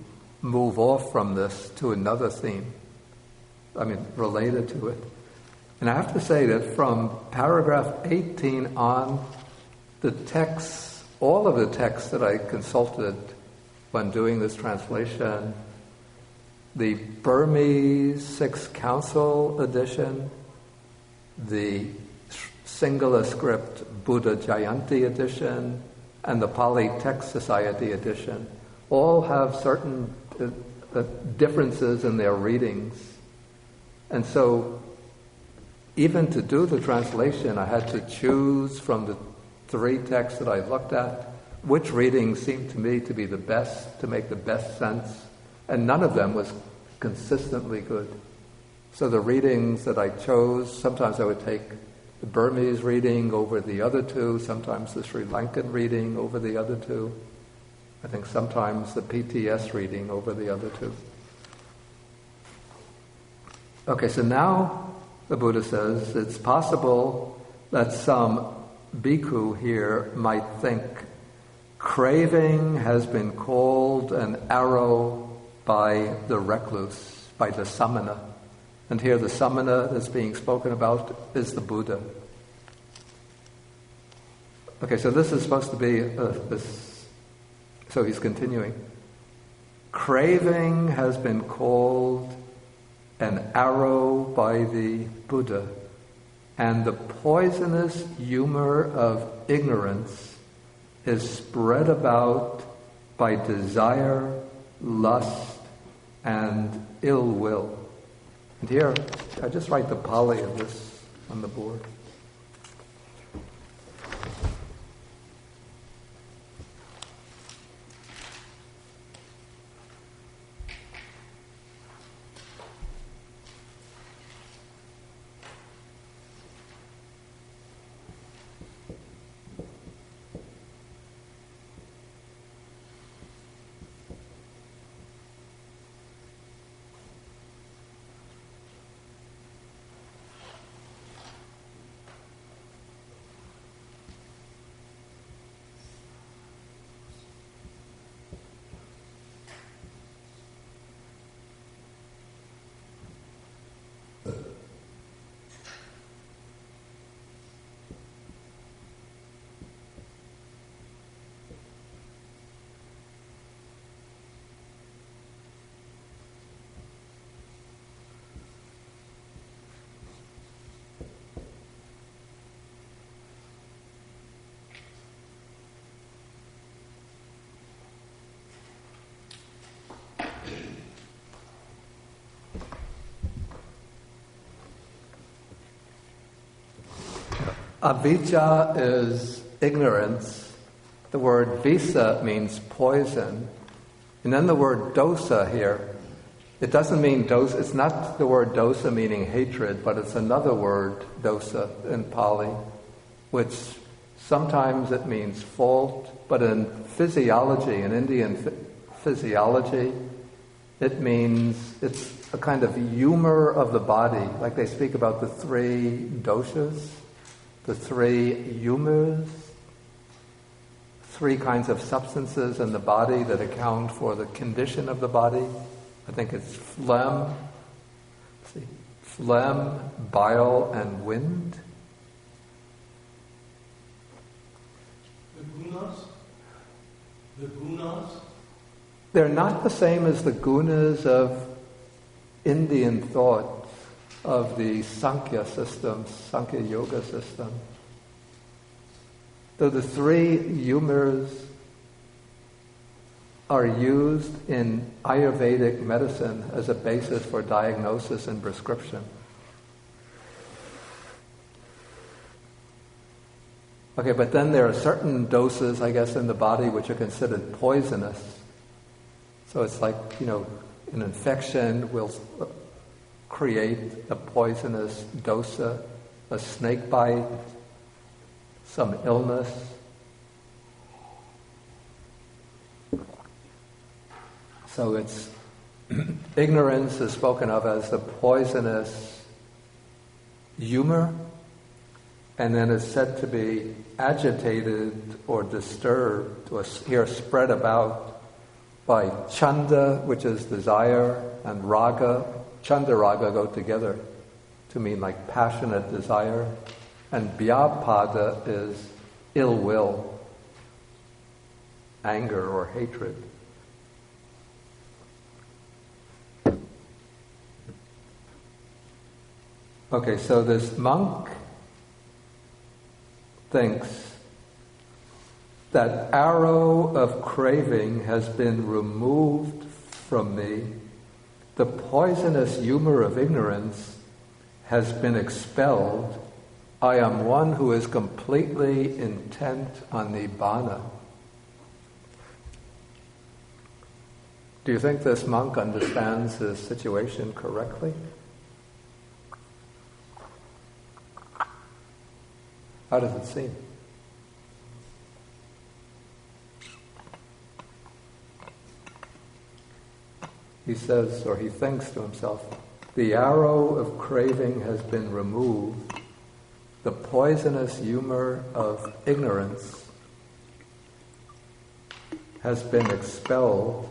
move off from this to another theme, related to it. And I have to say that from paragraph 18 on, the texts, all of the texts that I consulted when doing this translation, the Burmese Sixth Council edition, the Sinhala script Buddha Jayanti edition, and the Pali Text Society edition, all have certain differences in their readings. And so, even to do the translation, I had to choose from the 3 texts that I looked at which readings seemed to me to be the best, to make the best sense, and none of them was consistently good. So the readings that I chose, sometimes I would take the Burmese reading over the other 2, sometimes the Sri Lankan reading over the other 2. I think sometimes the PTS reading over the other 2. Okay, so now the Buddha says it's possible that some bhikkhu here might think craving has been called an arrow by the recluse, by the samana. And here the samana that's being spoken about is the Buddha. Okay, so this is supposed to be so he's continuing. Craving has been called an arrow by the Buddha, and the poisonous humor of ignorance is spread about by desire, lust, and ill will. And here, I just write the Pali of this on the board. Avijja is ignorance. The word visa means poison. And then the word dosa here, it doesn't mean dosa, it's not the word dosa meaning hatred, but it's another word, dosa, in Pali, which sometimes it means fault, but in physiology, in Indian physiology, it means it's a kind of humor of the body, like they speak about the 3 doshas, the 3 humors, 3 kinds of substances in the body that account for the condition of the body. I think it's phlegm, bile, and wind. The gunas? They're not the same as the gunas of Indian thought, of the Sankhya system, Sankhya Yoga system. Though the 3 humors are used in Ayurvedic medicine as a basis for diagnosis and prescription. Okay, but then there are certain doses, I guess, in the body which are considered poisonous. So it's like, an infection will create a poisonous dosa, a snake bite, some illness. So it's ignorance is spoken of as the poisonous humor, and then it's said to be agitated or disturbed or here spread about by chanda, which is desire, and raga. Chanda, raga go together to mean like passionate desire, and vyapada is ill will, anger or hatred. Okay, so this monk thinks that arrow of craving has been removed from me, the poisonous humor of ignorance has been expelled, I am one who is completely intent on nibbana. Do you think this monk understands his situation correctly? How does it seem? He says, or he thinks to himself, the arrow of craving has been removed, the poisonous humor of ignorance has been expelled.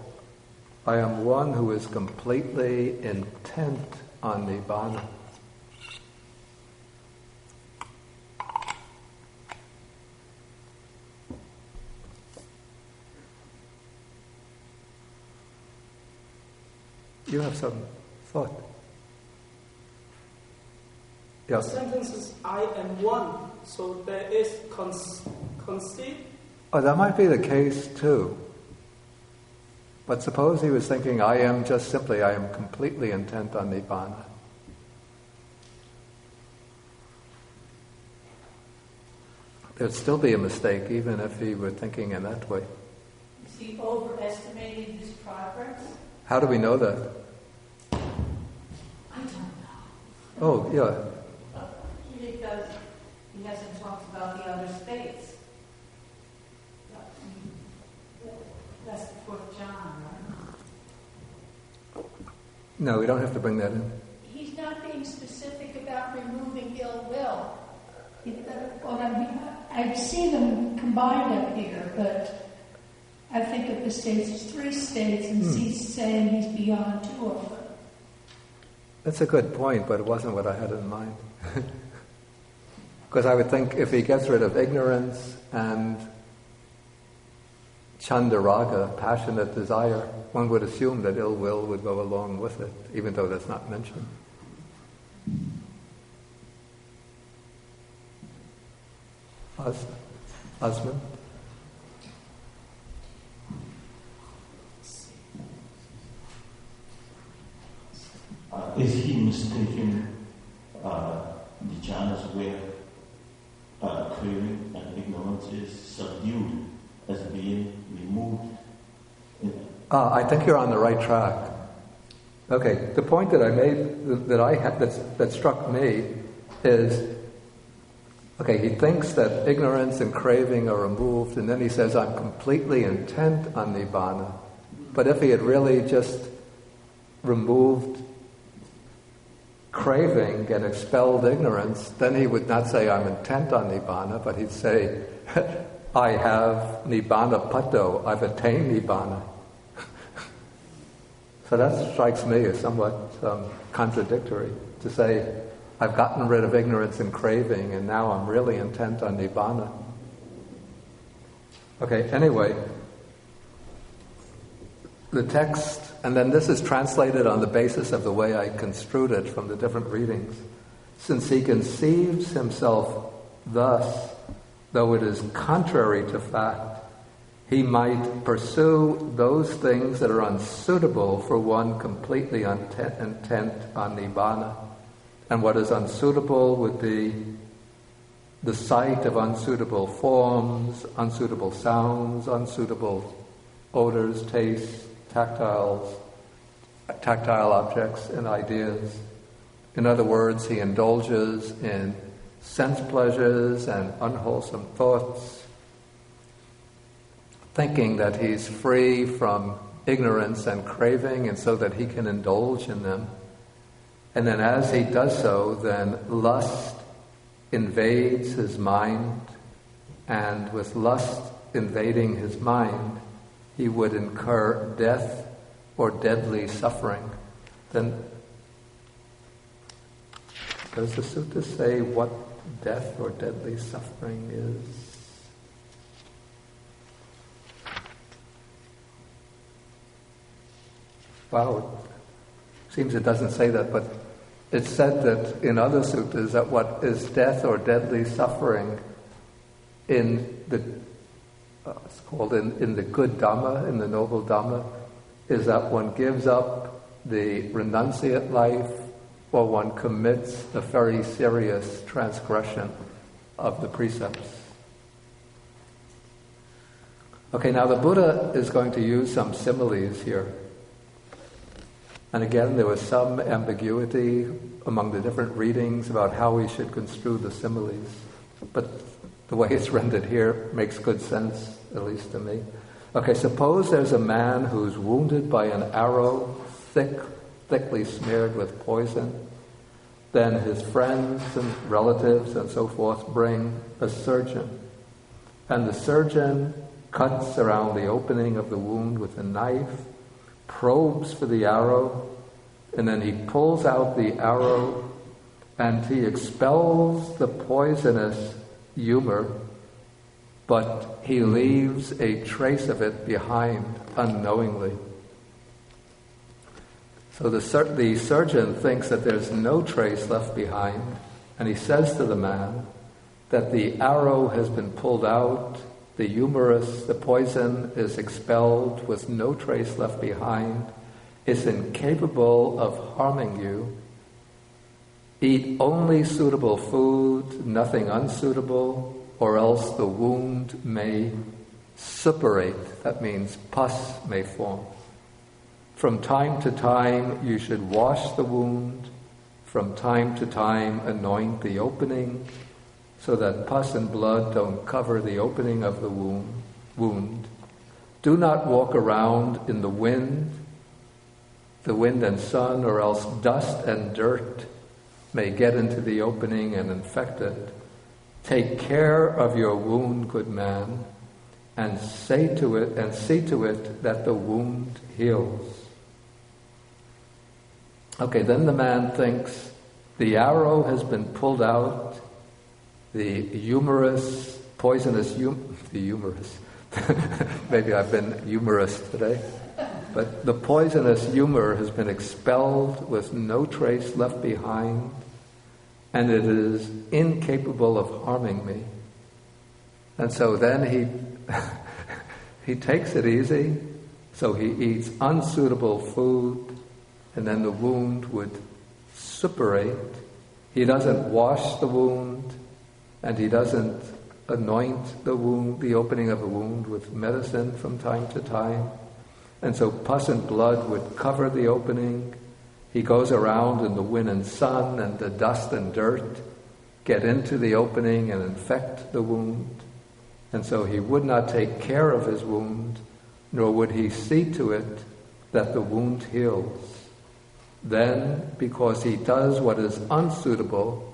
I am one who is completely intent on nibbana. You have some thought? Yes. The sentence is, I am one, so there is conceit. Oh, that might be the case too. But suppose he was thinking, I am just simply, I am completely intent on nibbana. There'd still be a mistake even if he were thinking in that way. Is he overestimating his progress? How do we know that? I don't know. Oh, yeah. Because he hasn't talked about the other states. That's the fourth John, right? No, we don't have to bring that in. He's not being specific about removing ill will. I see them combined up here, but I think of the states as three states, and he's saying he's beyond two of them. That's a good point, but it wasn't what I had in mind. Because I would think if he gets rid of ignorance and chandaraga, passionate desire, one would assume that ill will would go along with it, even though that's not mentioned. Husband? Is he mistaken the jhanas where craving and ignorance is subdued as being removed? I think you're on the right track. Okay, the point that I made, that struck me, is, okay, he thinks that ignorance and craving are removed, and then he says, I'm completely intent on nibbana. But if he had really just removed craving and expelled ignorance, then he would not say, I'm intent on nibbana, but he'd say, I have nibbana patto, I've attained nibbana. So that strikes me as somewhat contradictory, to say, I've gotten rid of ignorance and craving, and now I'm really intent on nibbana. Okay, anyway, the text, and then this is translated on the basis of the way I construed it from the different readings. Since he conceives himself thus, though it is contrary to fact, he might pursue those things that are unsuitable for one completely intent on nibbana. And what is unsuitable would be the sight of unsuitable forms, unsuitable sounds, unsuitable odors, tastes, tactile objects and ideas. In other words, he indulges in sense pleasures and unwholesome thoughts, thinking that he's free from ignorance and craving, and so that he can indulge in them. And then as he does so, then lust invades his mind, and with lust invading his mind, he would incur death or deadly suffering. Then, does the sutta say what death or deadly suffering is? Wow, it seems it doesn't say that, but it's said that in other suttas that what is death or deadly suffering in the it's called in the good Dhamma, in the noble Dhamma, is that one gives up the renunciate life or one commits a very serious transgression of the precepts. Okay, now the Buddha is going to use some similes here. And again, there was some ambiguity among the different readings about how we should construe the similes. But the way it's rendered here makes good sense, at least to me. Okay, suppose there's a man who's wounded by an arrow, thickly smeared with poison. Then his friends and relatives and so forth bring a surgeon. And the surgeon cuts around the opening of the wound with a knife, probes for the arrow, and then he pulls out the arrow and he expels the poisonous humor, but he leaves a trace of it behind unknowingly. So the surgeon thinks that there's no trace left behind, and he says to the man that the arrow has been pulled out, the humerus, the poison is expelled with no trace left behind, it's incapable of harming you. Eat only suitable food, nothing unsuitable, or else the wound may suppurate. That means pus may form. From time to time you should wash the wound. From time to time anoint the opening so that pus and blood don't cover the opening of the wound. Do not walk around in the wind and sun, or else dust and dirt may get into the opening and infect it. Take care of your wound, good man, and see to it that the wound heals. Okay, then the man thinks the arrow has been pulled out, the humerus, the humerus. Maybe I've been humorous today. But the poisonous humor has been expelled with no trace left behind, and it is incapable of harming me. And so then he takes it easy, so he eats unsuitable food, and then the wound would suppurate. He doesn't wash the wound, and he doesn't anoint the wound, the opening of the wound, with medicine from time to time. And so pus and blood would cover the opening. He goes around in the wind and sun, and the dust and dirt get into the opening and infect the wound. And so he would not take care of his wound, nor would he see to it that the wound heals. Then, because he does what is unsuitable,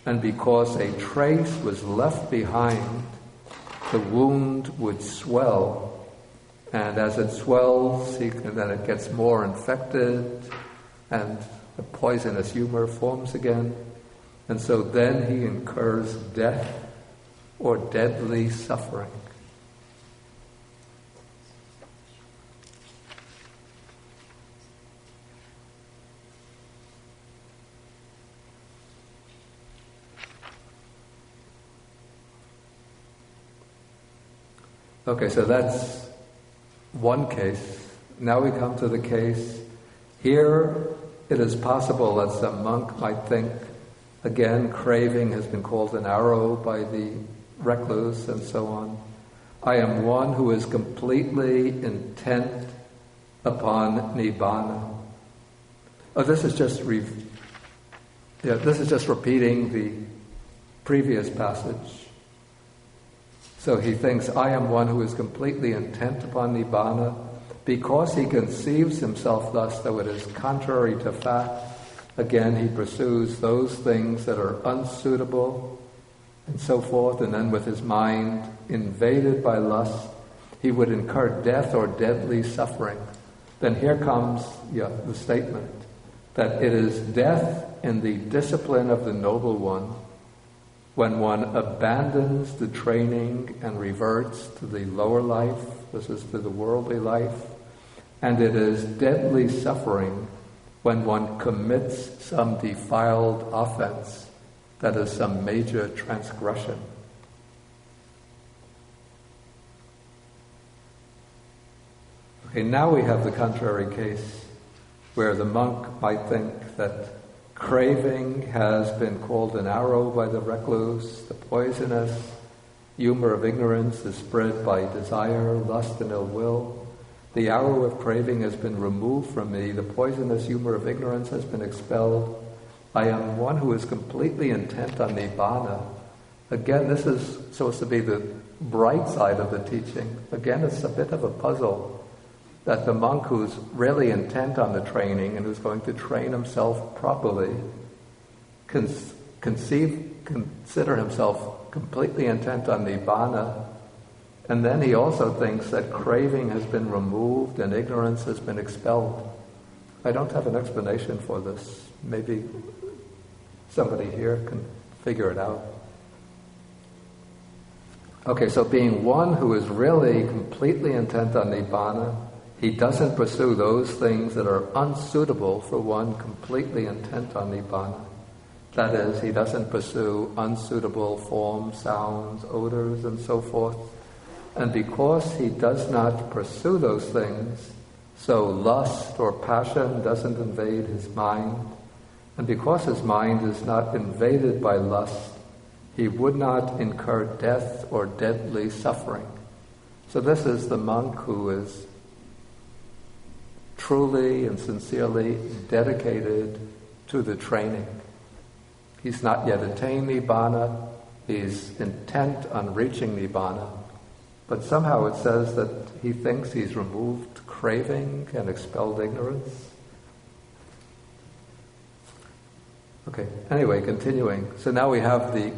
and because a trace was left behind, the wound would swell. And as it swells, then it gets more infected, and the poisonous humor forms again. And so then he incurs death or deadly suffering. Okay, so that's one case. Now we come to the case. Here it is possible that some monk might think, again, craving has been called an arrow by the recluse and so on. I am one who is completely intent upon nibbana. Oh, this is just repeating the previous passage. So he thinks, I am one who is completely intent upon nibbana. Because he conceives himself thus, though it is contrary to fact, again he pursues those things that are unsuitable and so forth, and then with his mind invaded by lust, he would incur death or deadly suffering. Then here comes the statement that it is death in the discipline of the Noble One when one abandons the training and reverts to the lower life, this is to the worldly life, and it is deadly suffering when one commits some defiled offense, that is some major transgression. Okay, now we have the contrary case, where the monk might think that craving has been called an arrow by the recluse, the poisonous humor of ignorance is spread by desire, lust, and ill will. The arrow of craving has been removed from me, the poisonous humor of ignorance has been expelled. I am one who is completely intent on Nibbana. Again, this is supposed to be the bright side of the teaching. Again, it's a bit of a puzzle that the monk who's really intent on the training and who's going to train himself properly consider himself completely intent on Nibbana, and then he also thinks that craving has been removed and ignorance has been expelled. I don't have an explanation for this. Maybe somebody here can figure it out. Okay, so being one who is really completely intent on Nibbana, he doesn't pursue those things that are unsuitable for one completely intent on Nibbana. That is, he doesn't pursue unsuitable forms, sounds, odors, and so forth. And because he does not pursue those things, so lust or passion doesn't invade his mind. And because his mind is not invaded by lust, he would not incur death or deadly suffering. So this is the monk who is truly and sincerely dedicated to the training. He's not yet attained Nibbana, he's intent on reaching Nibbana, but somehow it says that he thinks he's removed craving and expelled ignorance. Okay, anyway, continuing. So now we have the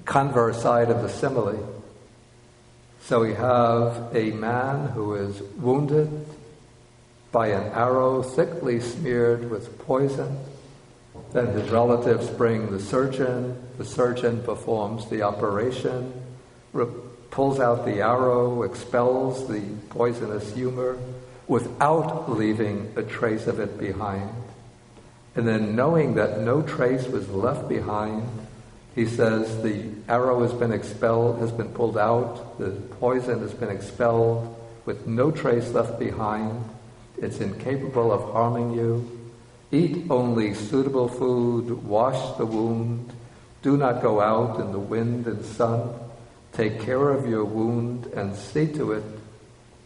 converse side of the simile. So we have a man who is wounded by an arrow thickly smeared with poison. Then his relatives bring the surgeon performs the operation, pulls out the arrow, expels the poisonous humor without leaving a trace of it behind. And then knowing that no trace was left behind, he says the arrow has been expelled, has been pulled out, the poison has been expelled with no trace left behind. It's incapable of harming you. Eat only suitable food, wash the wound, do not go out in the wind and sun. Take care of your wound and see to it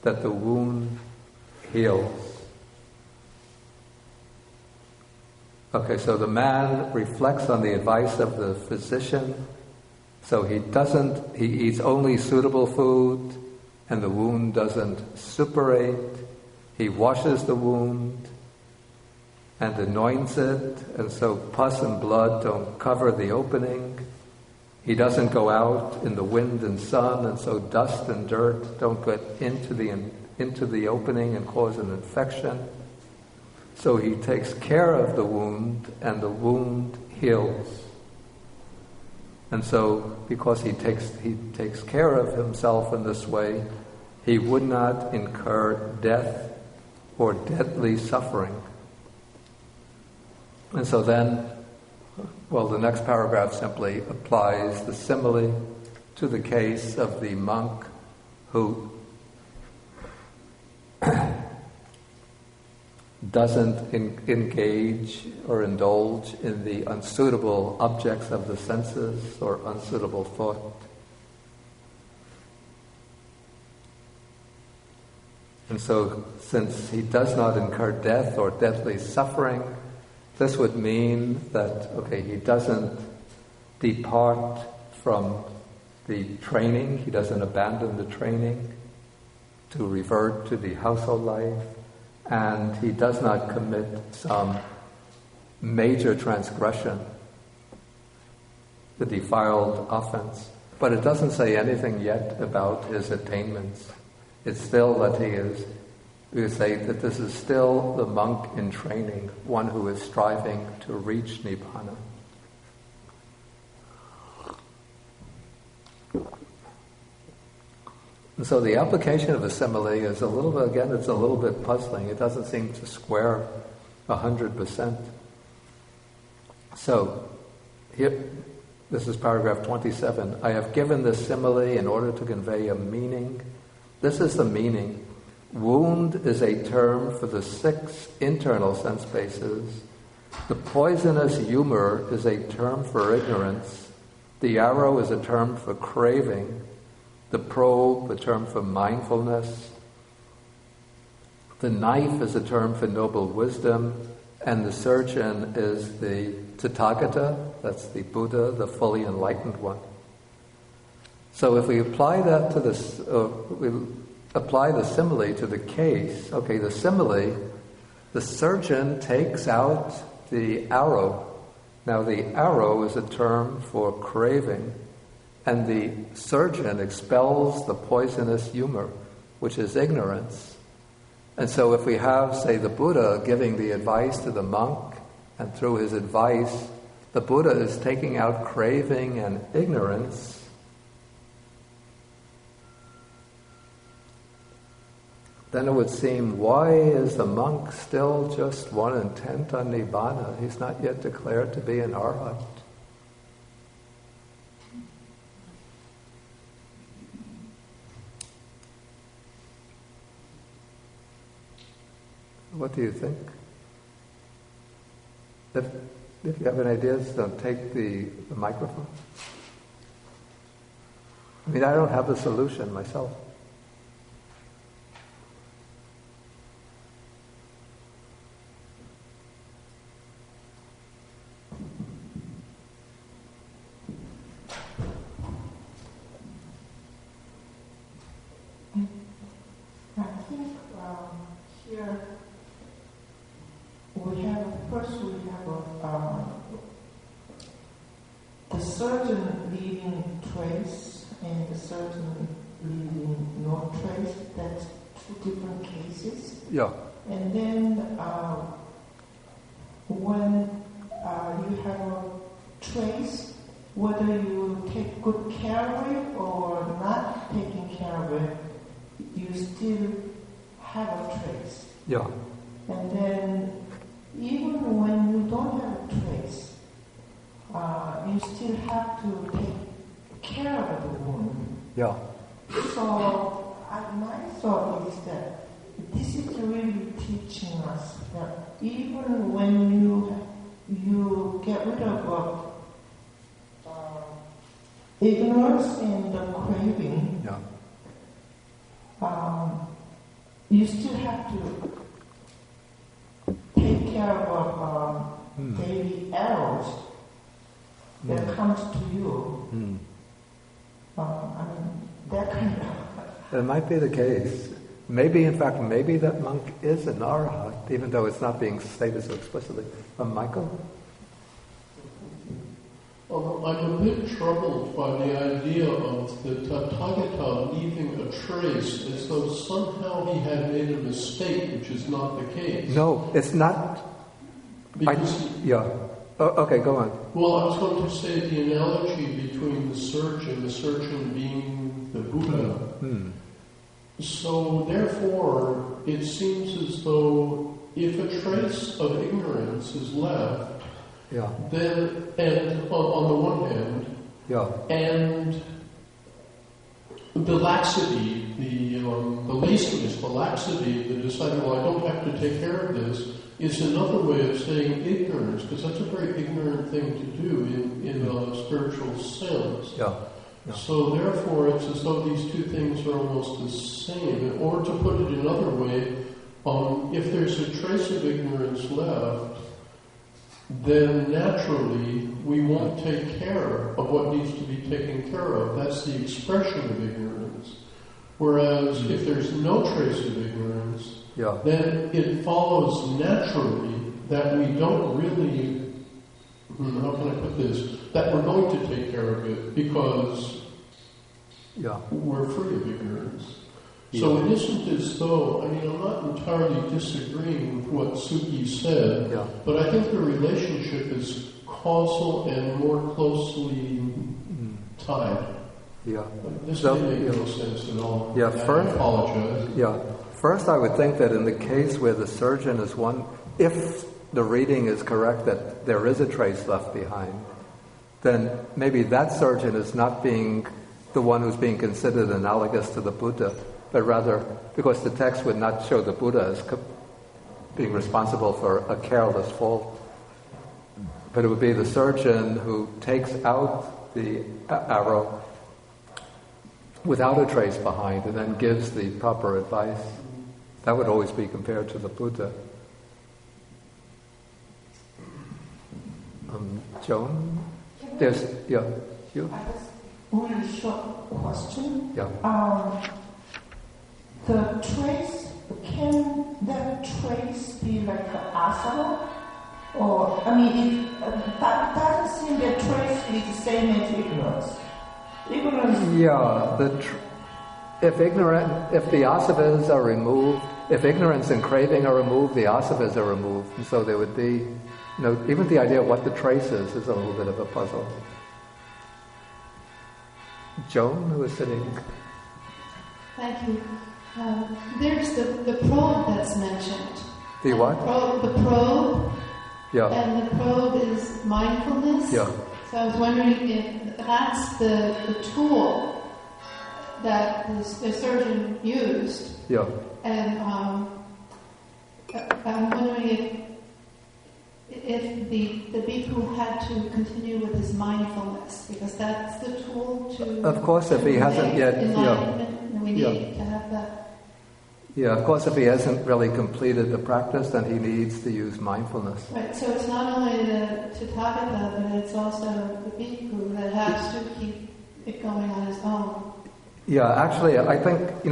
that the wound heals. Okay, so the man reflects on the advice of the physician. So he eats only suitable food, and the wound doesn't suppurate. He washes the wound and anoints it, and so pus and blood don't cover the opening. He doesn't go out in the wind and sun, and so dust and dirt don't get into the opening and cause an infection. So he takes care of the wound, and the wound heals. And so, because he takes care of himself in this way, he would not incur death or deadly suffering. And so then, the next paragraph simply applies the simile to the case of the monk who doesn't engage or indulge in the unsuitable objects of the senses or unsuitable thought. And so, since he does not incur death or deadly suffering, this would mean that, he doesn't depart from the training, he doesn't abandon the training to revert to the household life, and he does not commit some major transgression, the defiled offense. But it doesn't say anything yet about his attainments. It's still that we would say that this is still the monk in training, one who is striving to reach Nibbana. And so the application of a simile is a little bit, again, it's a little bit puzzling. It doesn't seem to square 100%. So, here, this is paragraph 27. I have given this simile in order to convey a meaning. This is the meaning. Wound is a term for the 6 internal sense bases. The poisonous humor is a term for ignorance. The arrow is a term for craving. The probe, a term for mindfulness. The knife is a term for noble wisdom. And the surgeon is the Tathagata, that's the Buddha, the fully enlightened one. So if we apply that to this, we apply the simile to the case, okay, the simile, the surgeon takes out the arrow. Now the arrow is a term for craving, and the surgeon expels the poisonous humor, which is ignorance. And so if we have, say, the Buddha giving the advice to the monk, and through his advice, the Buddha is taking out craving and ignorance, then it would seem, why is the monk still just one intent on Nibbana? He's not yet declared to be an arhat. What do you think? If you have any ideas, don't take the microphone. I mean, I don't have the solution myself. I think here we have the surgeon leaving trace and the surgeon leaving no trace. That's 2 different cases. Yeah. And then when you have a trace, whether you take good care of it or not taking care of it, you still have a trace. Yeah. And then even when you don't have a trace, you still have to take care of the wound. Yeah. So my thought is that this is really teaching us that even when you get rid of ignorance and the craving, Yeah. You still have to take care of daily arrows that comes to you. That kind of... It might be the case. Maybe, in fact, maybe that monk is an arhat, even though it's not being stated so explicitly. Michael? I'm a bit troubled by the idea of the Tathagata leaving a trace as though somehow he had made a mistake, which is not the case. No, it's not. Okay, go on. Well, I was going to say the analogy between the surgeon being the Buddha. So, therefore, it seems as though if a trace of ignorance is left, then, and on the one hand, and the laxity, the laziness, the laxity, the deciding, well, I don't have to take care of this, is another way of saying ignorance, because that's a very ignorant thing to do in a spiritual sense. So therefore, it's as though these two things are almost the same. Or to put it another way, if there's a trace of ignorance left, then naturally we won't take care of what needs to be taken care of. That's the expression of ignorance. Whereas if there's no trace of ignorance, then it follows naturally that we don't really, how can I put this, that we're going to take care of it because we're free of ignorance. So it isn't as though, I'm not entirely disagreeing with what Suki said, but I think the relationship is causal and more closely tied. This may make no sense at all. I apologize. First I would think that in the case where the surgeon is one, if the reading is correct that there is a trace left behind, then maybe that surgeon is not being the one who's being considered analogous to the Buddha, but rather because the text would not show the Buddha as being responsible for a careless fall. But it would be the surgeon who takes out the arrow without a trace behind and then gives the proper advice. That would always be compared to the Buddha. Joan? Yes, you? Really short question. The trace, can that trace be like an asana? Or, that doesn't seem that trace is the same as ignorance. If the asavas are removed, if ignorance and craving are removed, the asavas are removed. And so there would be, even the idea of what the trace is a little bit of a puzzle. Joan, who is sitting. Thank you. There's the probe that's mentioned. The what? The probe. Yeah. And the probe is mindfulness. Yeah. So I was wondering if that's the tool that the surgeon used. Yeah. And I'm wondering if the bhikkhu had to continue with his mindfulness, because that's the tool to. Of course, if he hasn't yet. We need to have that. Yeah, of course, if he hasn't really completed the practice, then he needs to use mindfulness. Right, so it's not only the Tathagata, but it's also the bhikkhu that has to keep it going on his own. Yeah, actually, I think,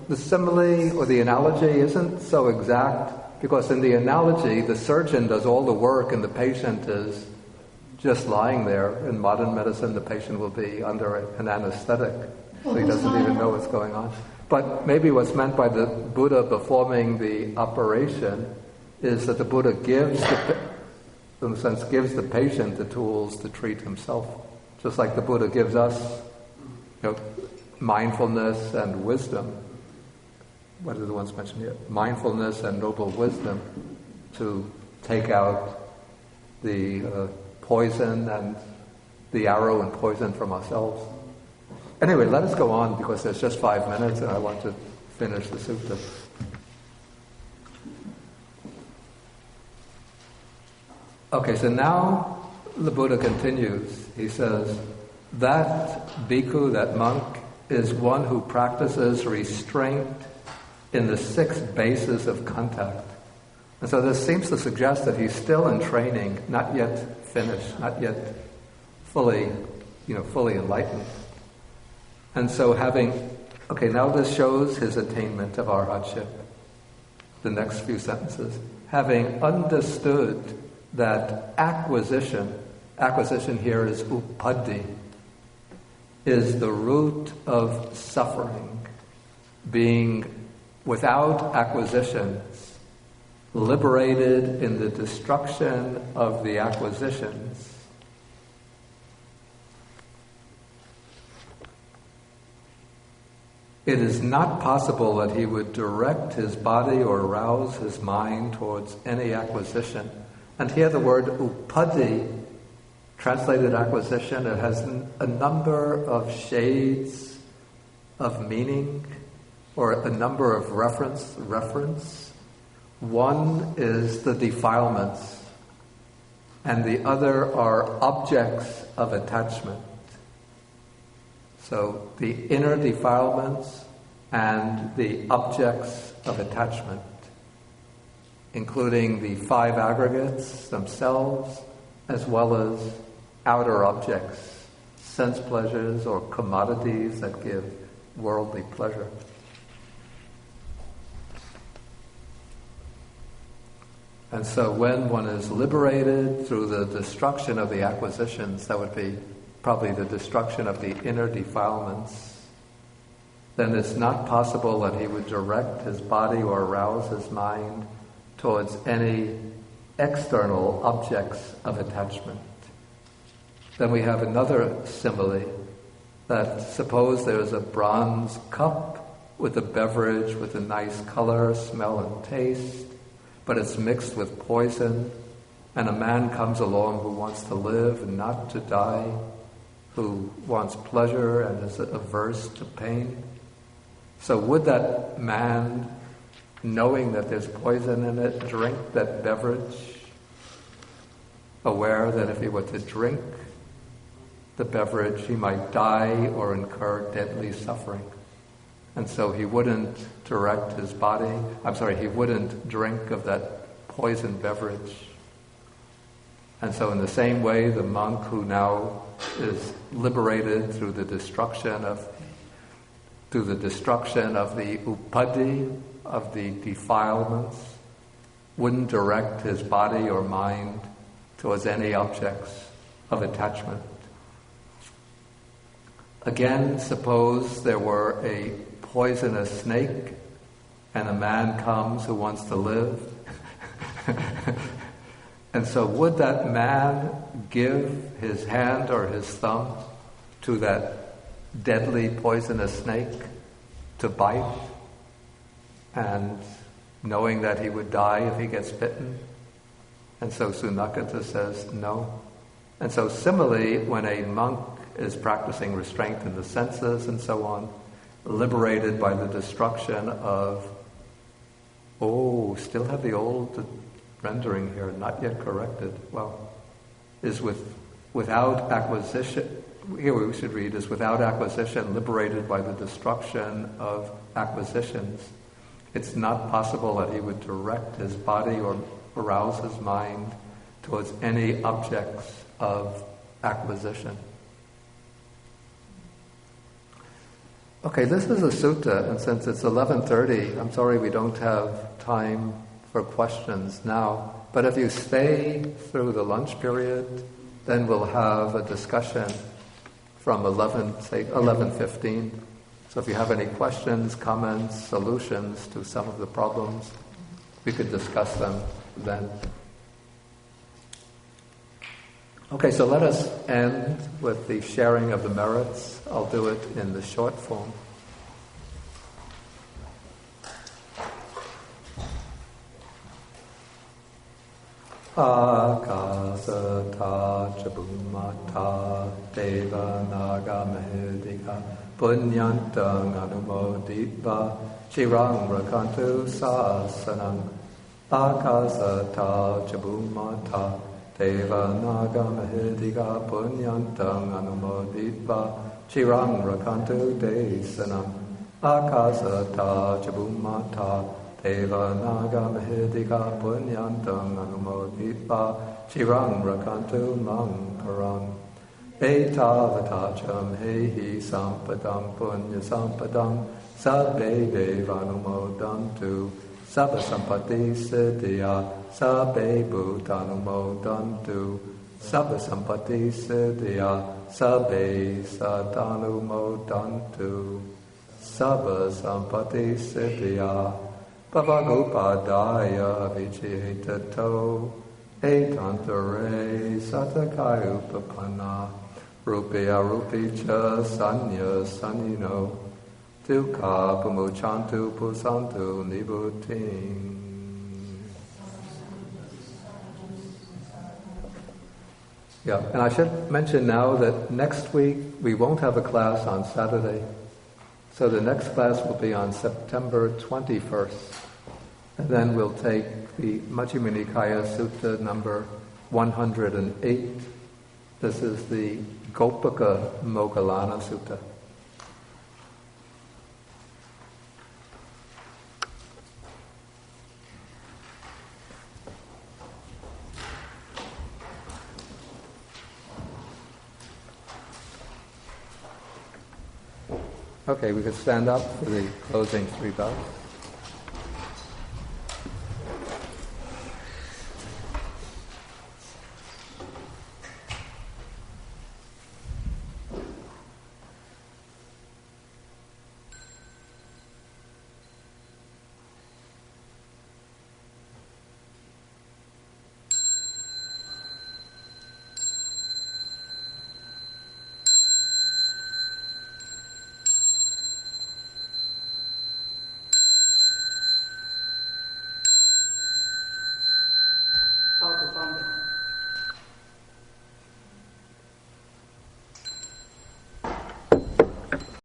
the simile or the analogy isn't so exact, because in the analogy, the surgeon does all the work and the patient is just lying there. In modern medicine, the patient will be under an anesthetic, so he doesn't even know what's going on. But maybe what's meant by the Buddha performing the operation is that the Buddha gives the patient the tools to treat himself. Just like the Buddha gives us, mindfulness and wisdom. What are the ones mentioned here? Mindfulness and noble wisdom to take out the poison and the arrow and poison from ourselves. Anyway, let us go on, because there's just 5 minutes and I want to finish the sutta. Okay, so now the Buddha continues. He says, that bhikkhu, that monk, is one who practices restraint in the 6 bases of contact. And so this seems to suggest that he's still in training, not yet finished, not yet fully enlightened. And so now this shows his attainment of arhatship. The next few sentences. Having understood that acquisition here is upaddi, is the root of suffering, being without acquisitions, liberated in the destruction of the acquisitions. It is not possible that he would direct his body or arouse his mind towards any acquisition. And here the word upaddi, translated acquisition, it has a number of shades of meaning, or a number of reference. One is the defilements, and the other are objects of attachment. So the inner defilements and the objects of attachment, including the 5 aggregates themselves, as well as outer objects, sense pleasures or commodities that give worldly pleasure. And so when one is liberated through the destruction of the acquisitions, that would be probably the destruction of the inner defilements, then it's not possible that he would direct his body or arouse his mind towards any external objects of attachment. Then we have another simile, that suppose there's a bronze cup with a beverage with a nice color, smell, and taste, but it's mixed with poison, and a man comes along who wants to live and not to die, who wants pleasure and is averse to pain. So would that man, knowing that there's poison in it, drink that beverage, aware that if he were to drink the beverage, he might die or incur deadly suffering? And so he wouldn't direct his body, he wouldn't drink of that poison beverage. And so in the same way, the monk who now is liberated through the destruction of the upadhi, of the defilements, wouldn't direct his body or mind towards any objects of attachment. Again, suppose there were a poisonous snake and a man comes who wants to live. And so would that man give his hand or his thumb to that deadly poisonous snake to bite, and knowing that he would die if he gets bitten? And so Sunakkhatta says no. And so similarly, when a monk is practicing restraint in the senses and so on, liberated by the destruction of, still have the old rendering here, not yet corrected. Is without acquisition. Here we should read, is without acquisition, liberated by the destruction of acquisitions. It's not possible that he would direct his body or arouse his mind towards any objects of acquisition. Okay, this is a sutta, and since it's 11:30, I'm sorry we don't have time for questions now. But if you stay through the lunch period, then we'll have a discussion from 11:15. So if you have any questions, comments, solutions to some of the problems, we could discuss them then. Okay, so let us end with the sharing of the merits. I'll do it in the short form. Akasata chabumata deva naga mahedika punyantang anumoditva chirang rakantu sasanam. Akasata chabumata deva naga mahedika punyantang anumoditva chirang rakantu desanam. Akasata chabumata Deva naga mahedika punyantang anumoditva chirang rakantu mankaram. Etavatacham hehi sampadam punya sampadam sabbe devanumodantu sabba sampati siddhya sabbe bhutanumodantu sabba sampati siddhya sabbe satanumodantu sabba sampati siddhya Bhavagopadaya vichitato etantare satakayupapanna rupya rupicha sanya sanino dukkha pamuchantu pusantu nibuting. Yeah, and I should mention now that next week we won't have a class on Saturday. So the next class will be on September 21st. And then we'll take the Majjhima Nikaya Sutta number 108. This is the Gopika Moggallana Sutta. Okay, we could stand up for the closing three vows.